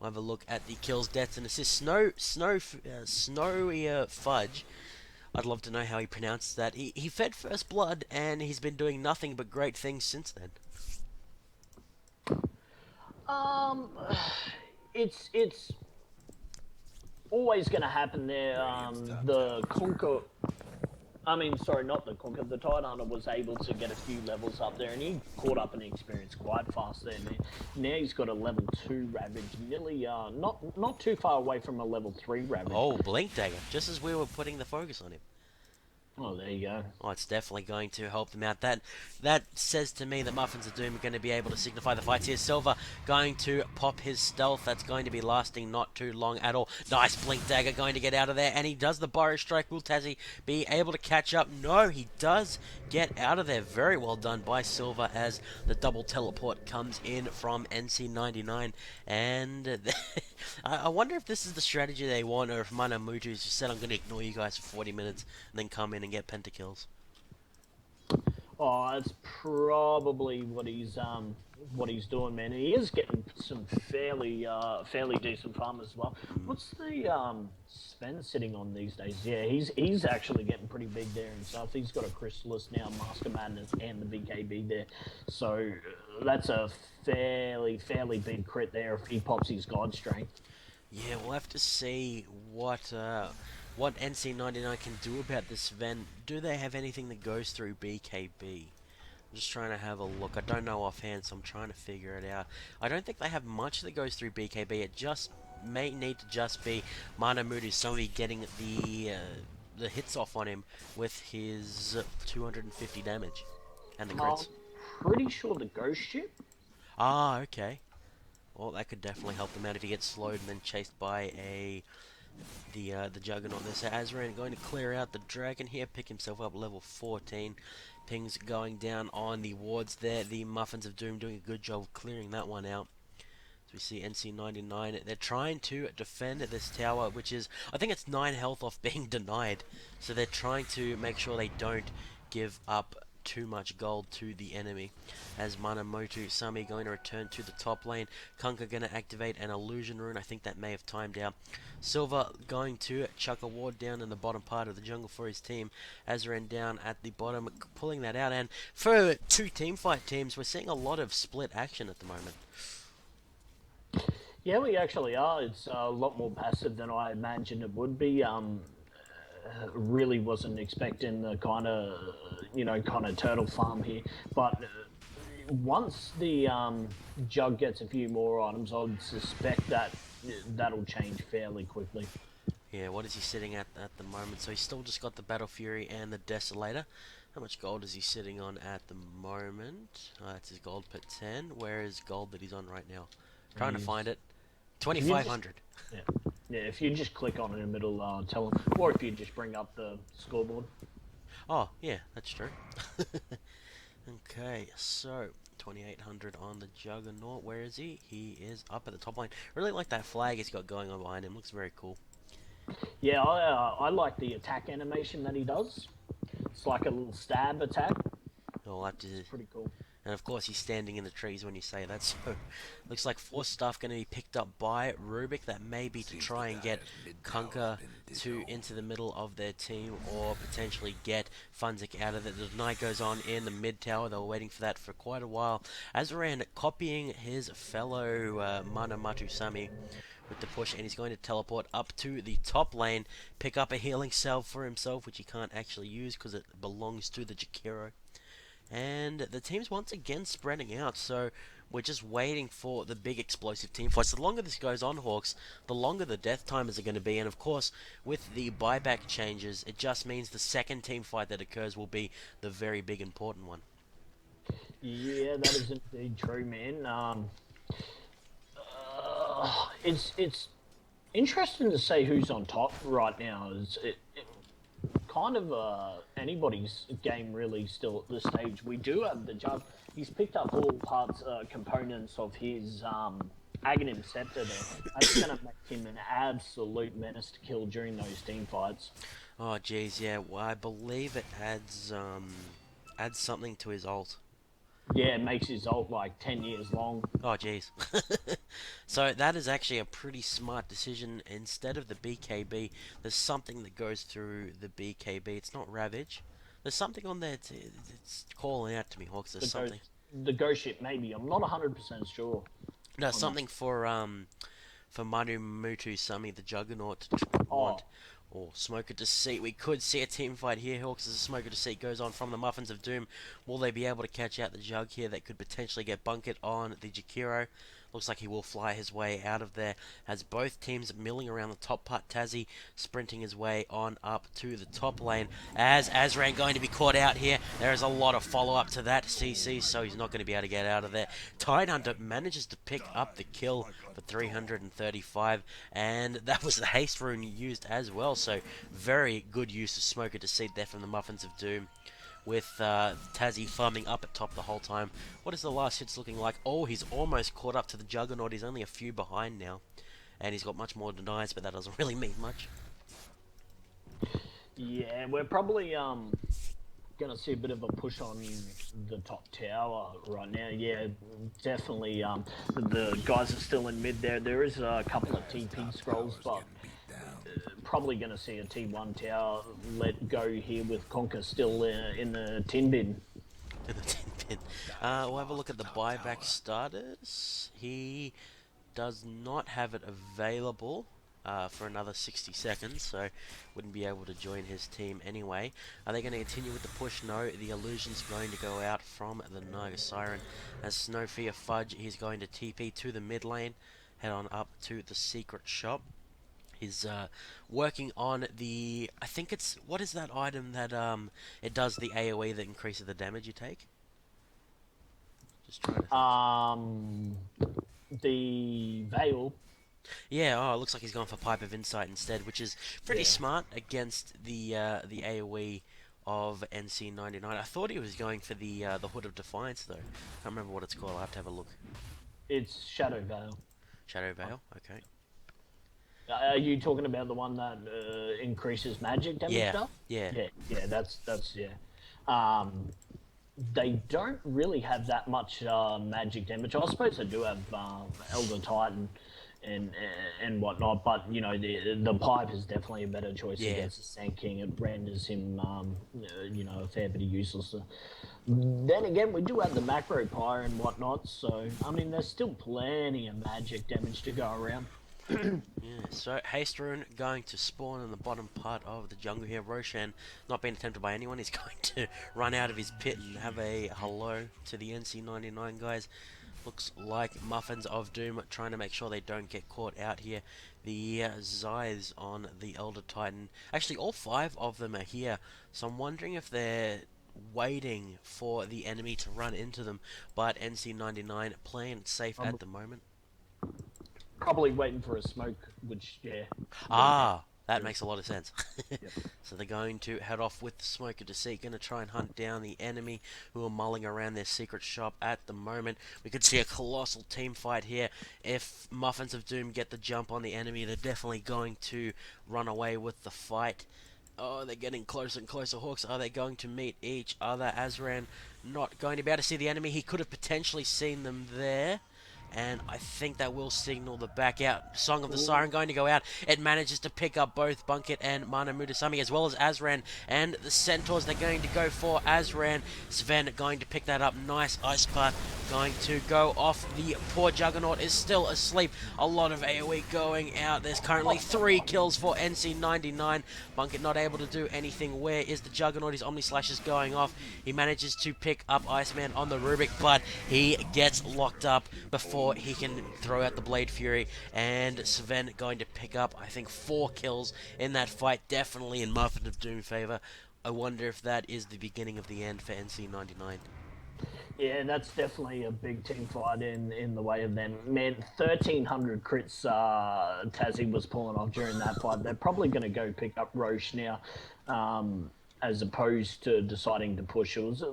We'll have a look at the kills, deaths, and assists. Snowy Fudge. I'd love to know how he pronounced that. He fed First Blood, and he's been doing nothing but great things since then. It's always going to happen there. The Conquer... not the Conquer. The Tidehunter was able to get a few levels up there, and he caught up in the experience quite fast there, man. Now he's got a level 2 Ravage, nearly not too far away from a level 3 Ravage. Oh, Blink Dagger, just as we were putting the focus on him. Oh, there you go. Oh, it's definitely going to help them out. That says to me that Muffins of Doom are going to be able to signify the fights here. Silver going to pop his stealth. That's going to be lasting not too long at all. Nice Blink Dagger going to get out of there, and he does the Burrow Strike. Will Tazzy be able to catch up? No, he does get out of there. Very well done by Silver, as the double teleport comes in from NC99. And I wonder if this is the strategy they want, or if Mana Mutu just said, I'm going to ignore you guys for 40 minutes and then come in and get pentakills. Oh, that's probably what he's doing, man. He is getting some fairly decent farm as well. What's the Sven sitting on these days? Yeah, he's actually getting pretty big there himself. He's got a Chrysalis now, Master Madness, and the BKB there. So that's a fairly big crit there if he pops his God Strength. Yeah, we'll have to see what NC99 can do about this Sven. Do they have anything that goes through BKB? I'm just trying to have a look. I don't know offhand, so I'm trying to figure it out. I don't think they have much that goes through BKB. It just may need to just be Mana Mutusemi getting the hits off on him with his 250 damage and the crits. I'm pretty sure the Ghost Ship. Ah, okay. Well, that could definitely help them out if he gets slowed and then chased by the Juggernaut there. So Azran going to clear out the Dragon here, pick himself up level 14. Pings going down on the wards there. The Muffins of Doom doing a good job of clearing that one out. So we see NC99. They're trying to defend this tower, which is, I think it's 9 health off being denied. So they're trying to make sure they don't give up too much gold to the enemy. As Manamoto Sami going to return to the top lane. Kunkka going to activate an illusion rune. I think that may have timed out. Silver going to chuck a ward down in the bottom part of the jungle for his team. Azran down at the bottom, pulling that out. And for two teamfight teams, we're seeing a lot of split action at the moment. Yeah, we actually are. It's a lot more passive than I imagined it would be. Really wasn't expecting the kind of turtle farm here, but once the jug gets a few more items, I'd suspect that that'll change fairly quickly. Yeah, what is he sitting at the moment? So he's still just got the Battle Fury and the Desolator. How much gold is he sitting on at the moment? That's his gold per 10. Where is gold that he's on right now? Trying to find it. 2,500. Yeah. Yeah, if you just click on it in the middle, tell them. Or if you just bring up the scoreboard. Oh, yeah, that's true. Okay, so 2,800 on the Juggernaut. Where is he? He is up at the top line. Really like that flag he's got going on behind him. Looks very cool. Yeah, I like the attack animation that he does. It's like a little stab attack. Oh, that is Pretty cool. And of course he's standing in the trees when you say that, so looks like force stuff going to be picked up by Rubik. That may be to try and get Kunkka into the middle of their team, or potentially get Funzik out of it. The deny goes on in the mid tower. They were waiting for that for quite a while. Azran copying his fellow Mana Matusami with the push, and he's going to teleport up to the top lane, pick up a healing salve for himself, which he can't actually use because it belongs to the Jakiro. And the team's once again spreading out, so we're just waiting for the big explosive team fights. The longer this goes on, Hawks, the longer the death timers are going to be. And of course, with the buyback changes, it just means the second team fight that occurs will be the very big important one. Yeah, that is indeed true, man. It's interesting to say who's on top right now. It kind of anybody's game really still at this stage. We do have the judge. He's picked up all parts, components of his Aghanim Scepter there. That's going to make him an absolute menace to kill during those team fights. Oh, geez, yeah. Well, I believe it adds something to his ult. Yeah, it makes his ult like 10 years long. Oh, jeez. So that is actually a pretty smart decision. Instead of the BKB, there's something that goes through the BKB. It's not Ravage. There's something on there. It's calling out to me, Hawks. There's something. The ghost ship, maybe. I'm not 100% sure. No, something for Manu Mutu Sami, the Juggernaut, to want. Or Smoker Deceit. We could see a team fight here, Hawks, as a Smoker Deceit goes on from the Muffins of Doom. Will they be able to catch out the Jug here? That could potentially get bunkered on the Jakiro. Looks like he will fly his way out of there, as both teams milling around the top part. Tazzy sprinting his way on up to the top lane, as Azran going to be caught out here. There is a lot of follow-up to that CC, so he's not going to be able to get out of there. Tidehunter manages to pick up the kill for 335, and that was the haste rune used as well, so very good use of Smoker Deceit there from the Muffins of Doom, with Tazzy farming up at top the whole time. What is the last hits looking like? Oh, he's almost caught up to the Juggernaut. He's only a few behind now, and he's got much more denies, but that doesn't really mean much. Yeah, we're probably gonna see a bit of a push on the top tower right now. Yeah, definitely. The guys are still in mid there. There is a couple of TP scrolls, but probably going to see a T1 tower let go here with Conker still in the tin bin. In the tin bin. We'll have a look at the buyback status. He does not have it available for another 60 seconds, so wouldn't be able to join his team anyway. Are they going to continue with the push? No, the illusion's going to go out from the Naga Siren. As Snowfear Fudge, he's going to TP to the mid lane, head on up to the secret shop. He's working on the, I think it's, what is that item that it does the AoE that increases the damage you take? Just trying to think. the Veil. Yeah, oh, it looks like he's gone for Pipe of Insight instead, which is pretty Yeah. smart against the AoE of NC99. I thought he was going for the Hood of Defiance though. Can't remember what it's called. I will have to have a look. It's Shadow Veil. Shadow Veil. Okay. Are you talking about the one that increases magic damage Yeah. stuff? Yeah. Yeah. That's yeah. They don't really have that much magic damage. I suppose they do have Elder Titan and whatnot, but you know the pipe is definitely a better choice Yeah. against the Sand King. It renders him you know, a fair bit of useless. Then again, we do have the macro pyre and whatnot, so I mean there's still plenty of magic damage to go around. Yeah, so Haste Rune going to spawn in the bottom part of the jungle here. Roshan not being attempted by anyone. He's going to run out of his pit and have a hello to the NC99 guys. Looks like Muffins of Doom trying to make sure they don't get caught out here. The Zythes on the Elder Titan. Actually, all 5 of them are here. So I'm wondering if they're waiting for the enemy to run into them. But NC99 playing it safe at the moment. Probably waiting for a smoke, which, yeah. Ah, that makes a lot of sense. Yep. So they're going to head off with the Smoke of Deceit, going to try and hunt down the enemy who are mulling around their secret shop at the moment. We could see a colossal team fight here. If Muffins of Doom get the jump on the enemy, they're definitely going to run away with the fight. Oh, they're getting closer and closer. Hawks, are they going to meet each other? Azran not going to be able to see the enemy. He could have potentially seen them there. And I think that will signal the back out. Song of the Siren going to go out. It manages to pick up both Bunket and Mana Mutasami as well as Azran. And the Centaurs, they're going to go for Azran. Sven going to pick that up. Nice Ice Path going to go off. The poor Juggernaut is still asleep. A lot of AoE going out. There's currently 3 kills for NC99. Bunket not able to do anything. Where is the Juggernaut? His Omni Slash is going off. He manages to pick up Iceman on the Rubik, but he gets locked up before he can throw out the Blade Fury, and Sven going to pick up, I think, 4 kills in that fight, definitely in Muffin of Doom favor. I wonder if that is the beginning of the end for NC99. Yeah, that's definitely a big team fight in the way of them. Man, 1,300 crits Tassie was pulling off during that fight. They're probably going to go pick up Roche now, as opposed to deciding to push. It was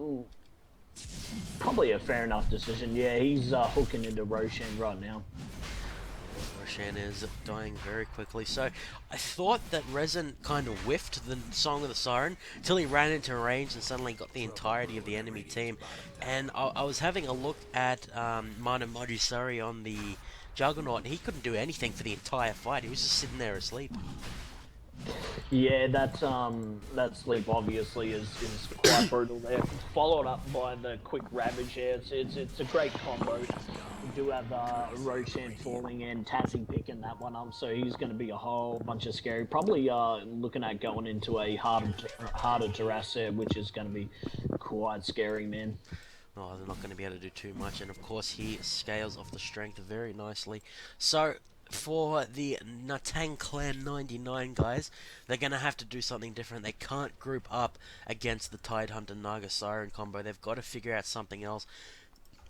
probably a fair enough decision. Yeah, he's hooking into Roshan right now. Roshan is dying very quickly. So I thought that Resin kind of whiffed the Song of the Siren till he ran into range and suddenly got the entirety of the enemy team. And I was having a look at Mana Modusari on the Juggernaut, and he couldn't do anything for the entire fight. He was just sitting there asleep. Yeah, that sleep obviously is quite brutal there. Followed up by the quick Ravage here. It's a great combo. We do have Roshan falling in, Tassie picking that one up, so he's going to be a whole bunch of scary. Probably looking at going into a harder terrace there, which is going to be quite scary, man. Oh, they're not going to be able to do too much, and of course he scales off the strength very nicely. So for the Natang Clan 99 guys, they're going to have to do something different. They can't group up against the Tidehunter Naga Siren combo. They've got to figure out something else.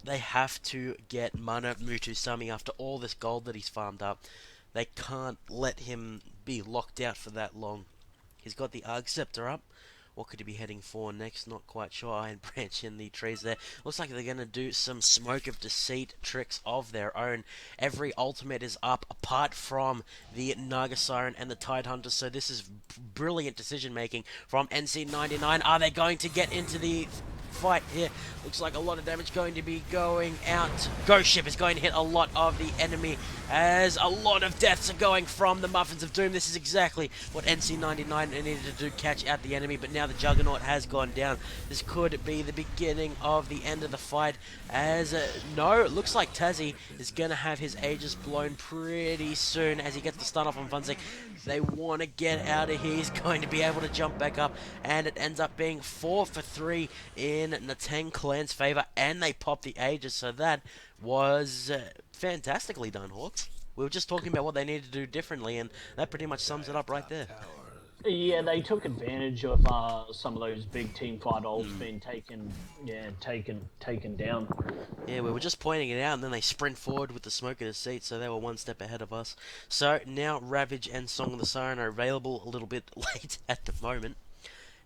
They have to get Mana Mutusami after all this gold that he's farmed up. They can't let him be locked out for that long. He's got the Arg Scepter up. What could he be heading for next? Not quite sure. Iron Branch in the trees there. Looks like they're going to do some Smoke of Deceit tricks of their own. Every ultimate is up apart from the Naga Siren and the Tidehunter. So this is brilliant decision making from NC99. Are they going to get into the fight here? Looks like a lot of damage going to be going out. Ghost Ship is going to hit a lot of the enemy as a lot of deaths are going from the Muffins of Doom. This is exactly what NC99 needed to do, catch out the enemy, but now the Juggernaut has gone down. This could be the beginning of the end of the fight as no, it looks like Tassie is going to have his Aegis blown pretty soon as he gets the stun off on Funsick. They want to get out of here. He's going to be able to jump back up, and it ends up being 4 for 3 in Natang Clan's favor, and they pop the Aegis, so that was fantastically done, Hawks. We were just talking about what they needed to do differently, and that pretty much sums it up right there. Yeah, they took advantage of some of those big team fight ults being taken down. Yeah, we were just pointing it out, and then they sprint forward with the smoke in the seat, so they were one step ahead of us. So now Ravage and Song of the Siren are available a little bit late at the moment.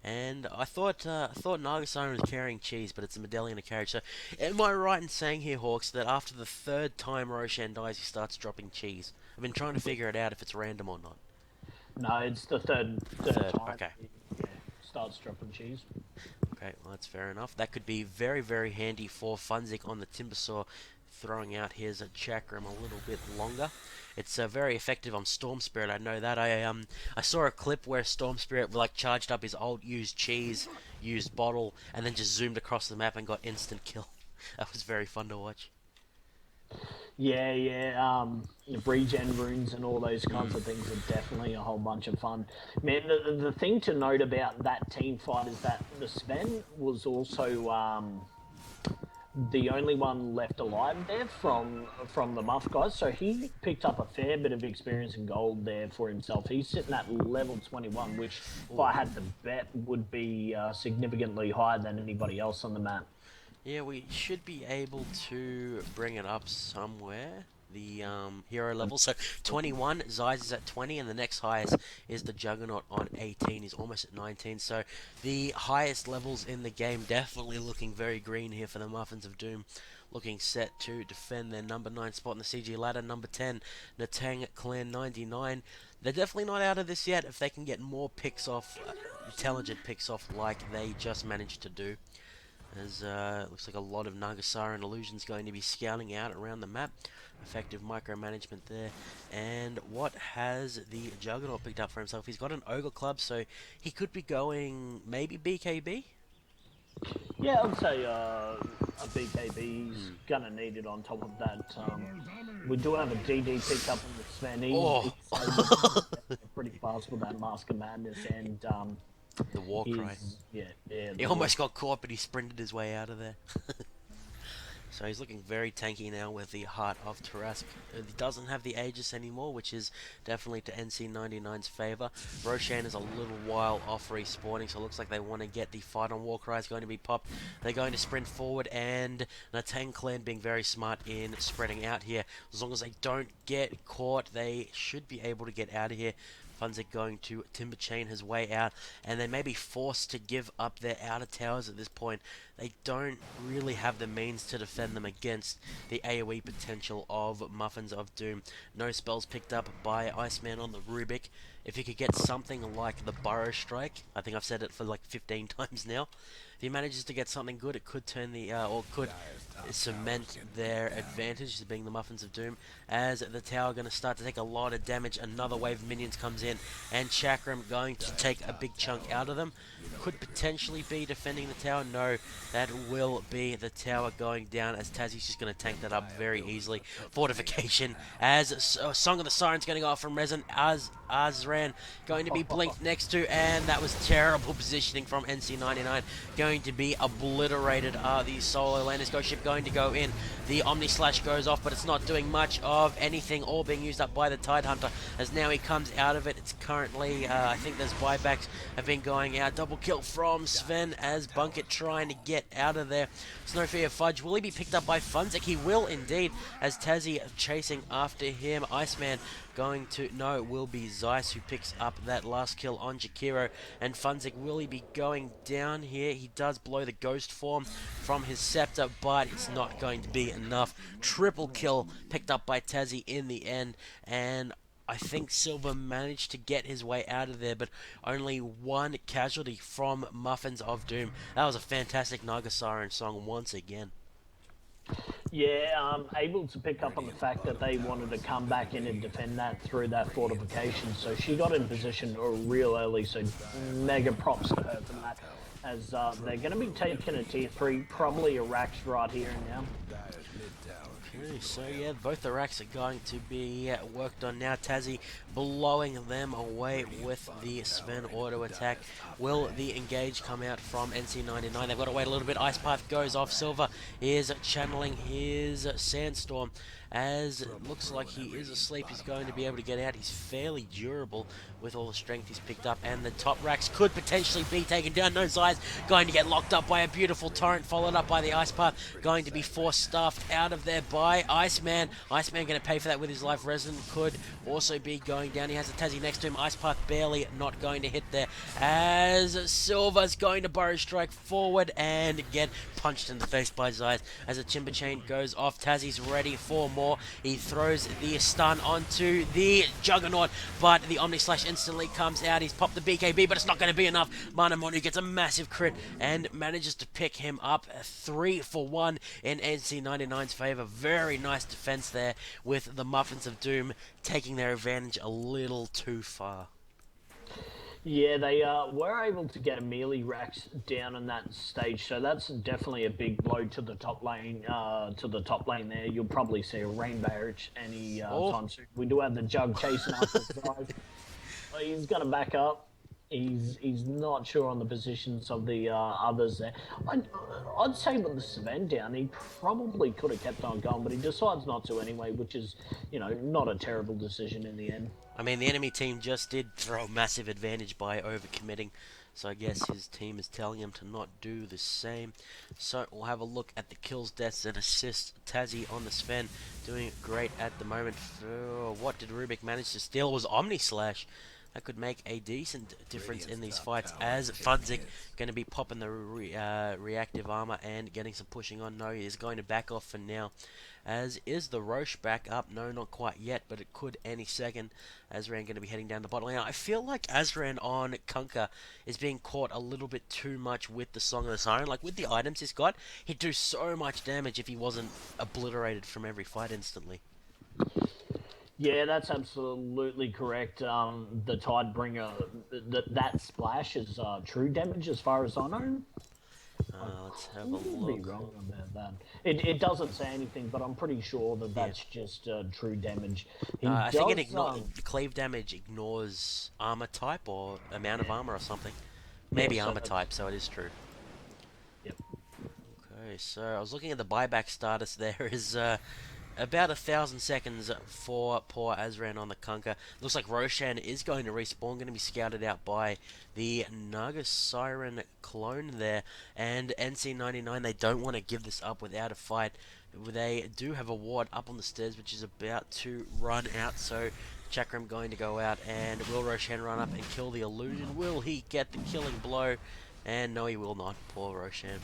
And I thought Naga Siren was carrying cheese, but it's a medallion of carriage. So am I right in saying here, Hawks, that after the third time Roshan dies, he starts dropping cheese? I've been trying to figure it out if it's random or not. No, it's the third Third, time. okay. Yeah, starts dropping cheese. Okay, well that's fair enough. That could be very, very handy for Funzik on the Timbersaw, throwing out his chakram a little bit longer. It's very effective on Storm Spirit. I know that. I saw a clip where Storm Spirit like charged up his old used cheese, used bottle, and then just zoomed across the map and got instant kill. That was very fun to watch. Yeah. Regen runes and all those kinds of things are definitely a whole bunch of fun. Man, the thing to note about that team fight is that the Sven was also the only one left alive there from the Muff guys, so he picked up a fair bit of experience and gold there for himself. He's sitting at level 21, which if I had to bet would be significantly higher than anybody else on the map. Yeah, we should be able to bring it up somewhere. The hero level. So 21, Zeiss is at 20, and the next highest is the Juggernaut on 18. He's almost at 19. So the highest levels in the game definitely looking very green here for the Muffins of Doom. Looking set to defend their number 9 spot in the CG ladder. Number 10, Natang Clan 99. They're definitely not out of this yet if they can get more picks off, intelligent picks off like they just managed to do. As it looks like a lot of Nagasara and Illusion's going to be scouting out around the map. Effective micromanagement there. And what has the Juggernaut picked up for himself? He's got an Ogre Club, so he could be going maybe BKB? Yeah, I'd say a BKB's gonna need it on top of that. We do have a DD picked up in the Sven. He's pretty fast with that Mask of Madness and the Warcry. Yeah. He almost got caught, but he sprinted his way out of there. So he's looking very tanky now with the Heart of Tarask. He doesn't have the Aegis anymore, which is definitely to NC99's favour. Roshan is a little while off respawning, so it looks like they want to get the fight on Warcry is going to be popped. They're going to sprint forward, and Natang Clan being very smart in spreading out here. As long as they don't get caught, they should be able to get out of here. Funzik going to Timber Chain his way out, and they may be forced to give up their outer towers at this point. They don't really have the means to defend them against the AoE potential of Muffins of Doom. No spells picked up by Iceman on the Rubik. If he could get something like the Burrow Strike, I think I've said it for like 15 times now. If he manages to get something good, it could turn the, or could cement their advantage as being the Muffins of Doom. As the tower going to start to take a lot of damage, another wave of minions comes in, and Chakram going to take a big chunk out of them. Could potentially be defending the tower. No, that will be the tower going down, as Tazzie's just going to tank that up very easily. Fortification, as Song of the Siren's going to go off from Resin, as Azran going to be blinked next to, and that was terrible positioning from NC99. Going to be obliterated. The solo laner's ghost ship going to go in. The Omni Slash goes off, but it's not doing much of anything, all being used up by the Tide Hunter, as now he comes out of it. It's currently, I think there's buybacks have been going out. Double kill from Sven as Bunkit trying to get out of there. Snowfear Fudge, will he be picked up by Funzik? He will indeed, as Tazzy chasing after him. Iceman going to, no, it will be Zeiss who picks up that last kill on Jakiro, and Funzik, will he be going down here? He does blow the ghost form from his scepter, but it's not going to be enough. Triple kill picked up by Tazzy in the end, and I think Silver managed to get his way out of there, but only one casualty from Muffins of Doom. That was a fantastic Naga Siren song once again. Yeah, able to pick up on the fact that they wanted to come back in and defend that through that fortification. So she got in position real early, so mega props to her for that. As they're going to be taking a tier 3, probably a Rax right here and now. Okay, so yeah, both the racks are going to be worked on now. Tazzy blowing them away with the Sven auto attack. Will the engage come out from NC99? They've got to wait a little bit. Ice Path goes off. Silver is channeling his Sandstorm as it looks like he is asleep. He's going to be able to get out. He's fairly durable with all the strength he's picked up, and the top racks could potentially be taken down. No Zai's going to get locked up by a beautiful torrent, followed up by the Ice Path, going to be force stuffed out of there by Iceman. Iceman going to pay for that with his life. Resident could also be going down. He has a Tassie next to him. Ice Path barely not going to hit there, as Silver's going to burrow strike forward and get punched in the face by Zai as a timber chain goes off. Tassie's ready for more. He throws the stun onto the Juggernaut, but the Omni Slash instantly comes out. He's popped the BKB, but it's not going to be enough. Manamonu gets a massive crit and manages to pick him up 3 for 1 in NC99's favor. Very nice defense there, with the Muffins of Doom taking their advantage a little too far. Yeah, they were able to get a melee racks down in that stage, so that's definitely a big blow to the top lane. There, you'll probably see a rainbow arch any time soon. We do have the Jug chasing after Zai. He's going to back up. He's not sure on the positions of the others there. I'd say with the Sven down, he probably could have kept on going, but he decides not to anyway, which is, not a terrible decision in the end. I mean, the enemy team just did throw a massive advantage by overcommitting, so I guess his team is telling him to not do the same. So we'll have a look at the kills, deaths, and assists. Tassie on the Sven doing great at the moment. What did Rubik manage to steal? It was Omni Slash. That could make a decent difference in these fights, as Funzik going to be popping the reactive armor and getting some pushing on. No, he is going to back off for now. As is the Roche back up? No, not quite yet, but it could any second. Azran going to be heading down the bottom lane. I feel like Azran on Kunkka is being caught a little bit too much with the Song of the Siren. Like, with the items he's got, he'd do so much damage if he wasn't obliterated from every fight instantly. Yeah, that's absolutely correct. The Tidebringer, that splash is true damage as far as I know. Let's have a look. Be wrong about that. It doesn't say anything, but I'm pretty sure that that's just true damage. I think cleave damage ignores armor type or amount of armor or something. Maybe armor type, so it is true. Yep. Okay, so I was looking at the buyback status. There is about 1,000 seconds for poor Azran on the Kunkka. Looks like Roshan is going to respawn, going to be scouted out by the Naga Siren clone there. And NC99, they don't want to give this up without a fight. They do have a ward up on the stairs, which is about to run out. So Chakram going to go out, and will Roshan run up and kill the illusion? Will he get the killing blow? And no, he will not. Poor Roshan.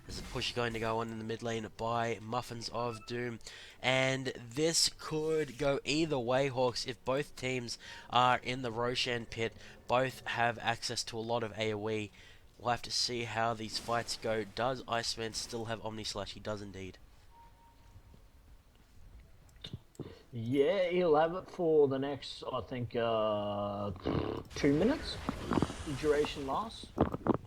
There's a push going to go on in the mid lane by Muffins of Doom. And this could go either way, Hawks. If both teams are in the Roshan pit, both have access to a lot of AoE. We'll have to see how these fights go. Does Iceman still have Omni Slash? He does indeed. Yeah, he'll have it for the next, I think, 2 minutes. The duration lasts.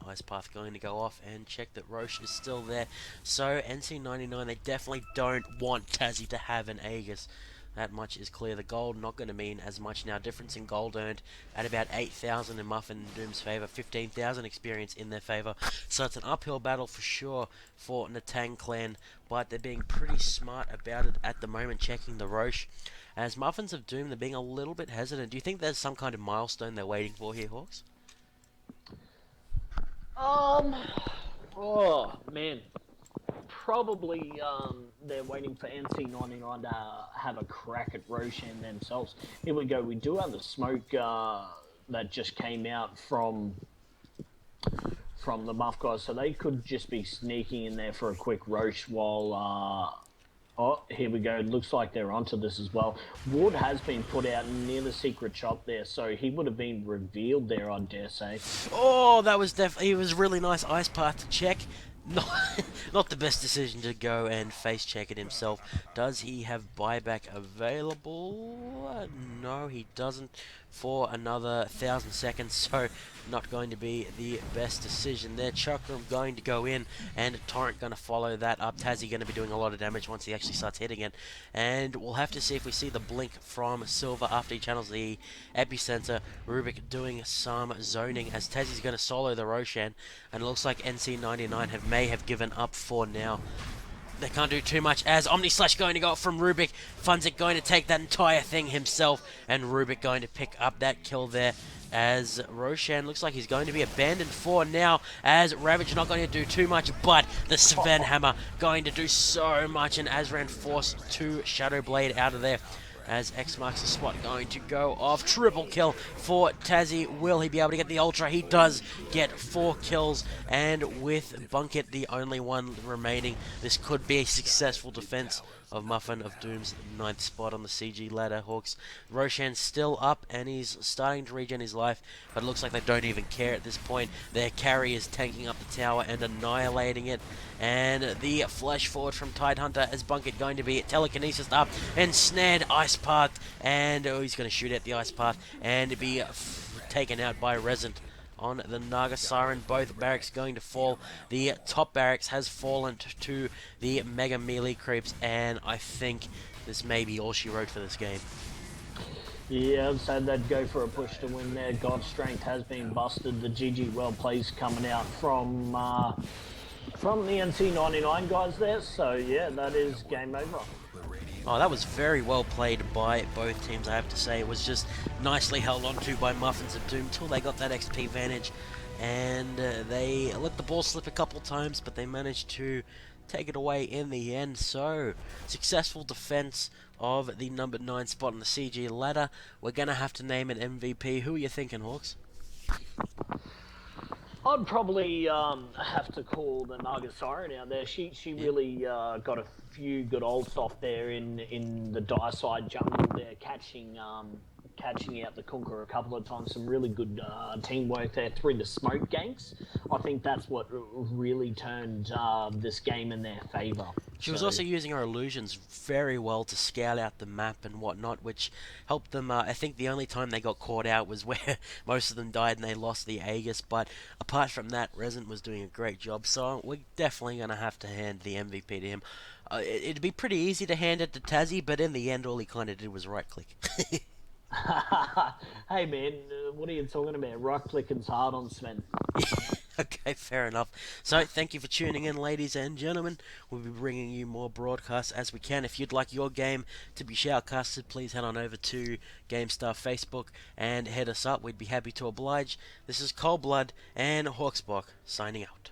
Ice Path going to go off and check that Roche is still there. So NC99, they definitely don't want Tassie to have an Aegis. That much is clear. The gold not going to mean as much now. Difference in gold earned at about 8,000 in Muff and Doom's favour. 15,000 experience in their favour. So it's an uphill battle for sure for Natang clan. But they're being pretty smart about it at the moment, checking the Roche. As Muffins of Doom, they're being a little bit hesitant. Do you think there's some kind of milestone they're waiting for here, Hawks? Oh man, probably they're waiting for NC99 to have a crack at Roshan themselves. Here we go. We do have the smoke that just came out from the Muff guys, so they could just be sneaking in there for a quick Roche while. Oh, here we go. It looks like they're onto this as well. Wood has been put out near the secret shop there, so he would have been revealed there, I dare say. Oh, that was definitely... It was a really nice Ice Path to check. Not the best decision to go and face check it himself. Does he have buyback available? No, he doesn't for another 1,000 seconds, so not going to be the best decision there. Chakram going to go in, and Torrent going to follow that up. Tassie going to be doing a lot of damage once he actually starts hitting it. And we'll have to see if we see the blink from Silver after he channels the epicenter. Rubik doing some zoning as Tassie's going to solo the Roshan, and it looks like NC99 may have given up for now. they can't do too much as Omni Slash going to go up from Rubik. Funzik going to take that entire thing himself, and Rubik going to pick up that kill there as Roshan looks like he's going to be abandoned for now, as Ravage not going to do too much, but the Sven Hammer going to do so much, and Azran forced to Shadow Blade out of there. As X marks the spot, going to go off. Triple kill for Tazzy. Will he be able to get the Ultra? He does get 4 kills, and with Bunkit the only one remaining, this could be a successful defense of Muffin of Doom's 9th spot on the CG ladder. Hawks. Roshan's still up, and he's starting to regen his life, but it looks like they don't even care at this point. Their carry is tanking up the tower and annihilating it, and the flash forward from Tidehunter as Bunkit going to be telekinesis up and snared Ice Path, and he's going to shoot at the Ice Path and be taken out by Resent on the Naga Siren. Both barracks going to fall. The top barracks has fallen to the Mega Melee creeps, and I think this may be all she wrote for this game. Yeah, I'd say they'd go for a push to win there. God's Strength has been busted. The GG well plays coming out from the NC99 guys there. So yeah, that is game over. Oh, that was very well played by both teams, I have to say. It was just nicely held onto by Muffins of Doom until they got that XP advantage, and they let the ball slip a couple times, but they managed to take it away in the end. So, successful defense of the number 9 spot on the CG ladder. We're going to have to name an MVP. Who are you thinking, Hawks? I'd probably have to call the Naga Siren out there. She really got a few good ults off there in the dire side jungle there, catching out the Kunker a couple of times. Some really good teamwork there through the smoke ganks. I think that's what really turned this game in their favour. She was also using her illusions very well to scale out the map and whatnot, which helped them. I think the only time they got caught out was where most of them died and they lost the Aegis, but apart from that, Resin was doing a great job, so we're definitely going to have to hand the MVP to him. It'd be pretty easy to hand it to Tazzy, but in the end, all he kind of did was right-click. Hey man, what are you talking about? Right-clicking's hard on Sven. Okay, fair enough. So, thank you for tuning in, ladies and gentlemen. We'll be bringing you more broadcasts as we can. If you'd like your game to be shoutcasted, please head on over to GameStar Facebook and head us up. We'd be happy to oblige. This is Cold Blood and Hawksbach signing out.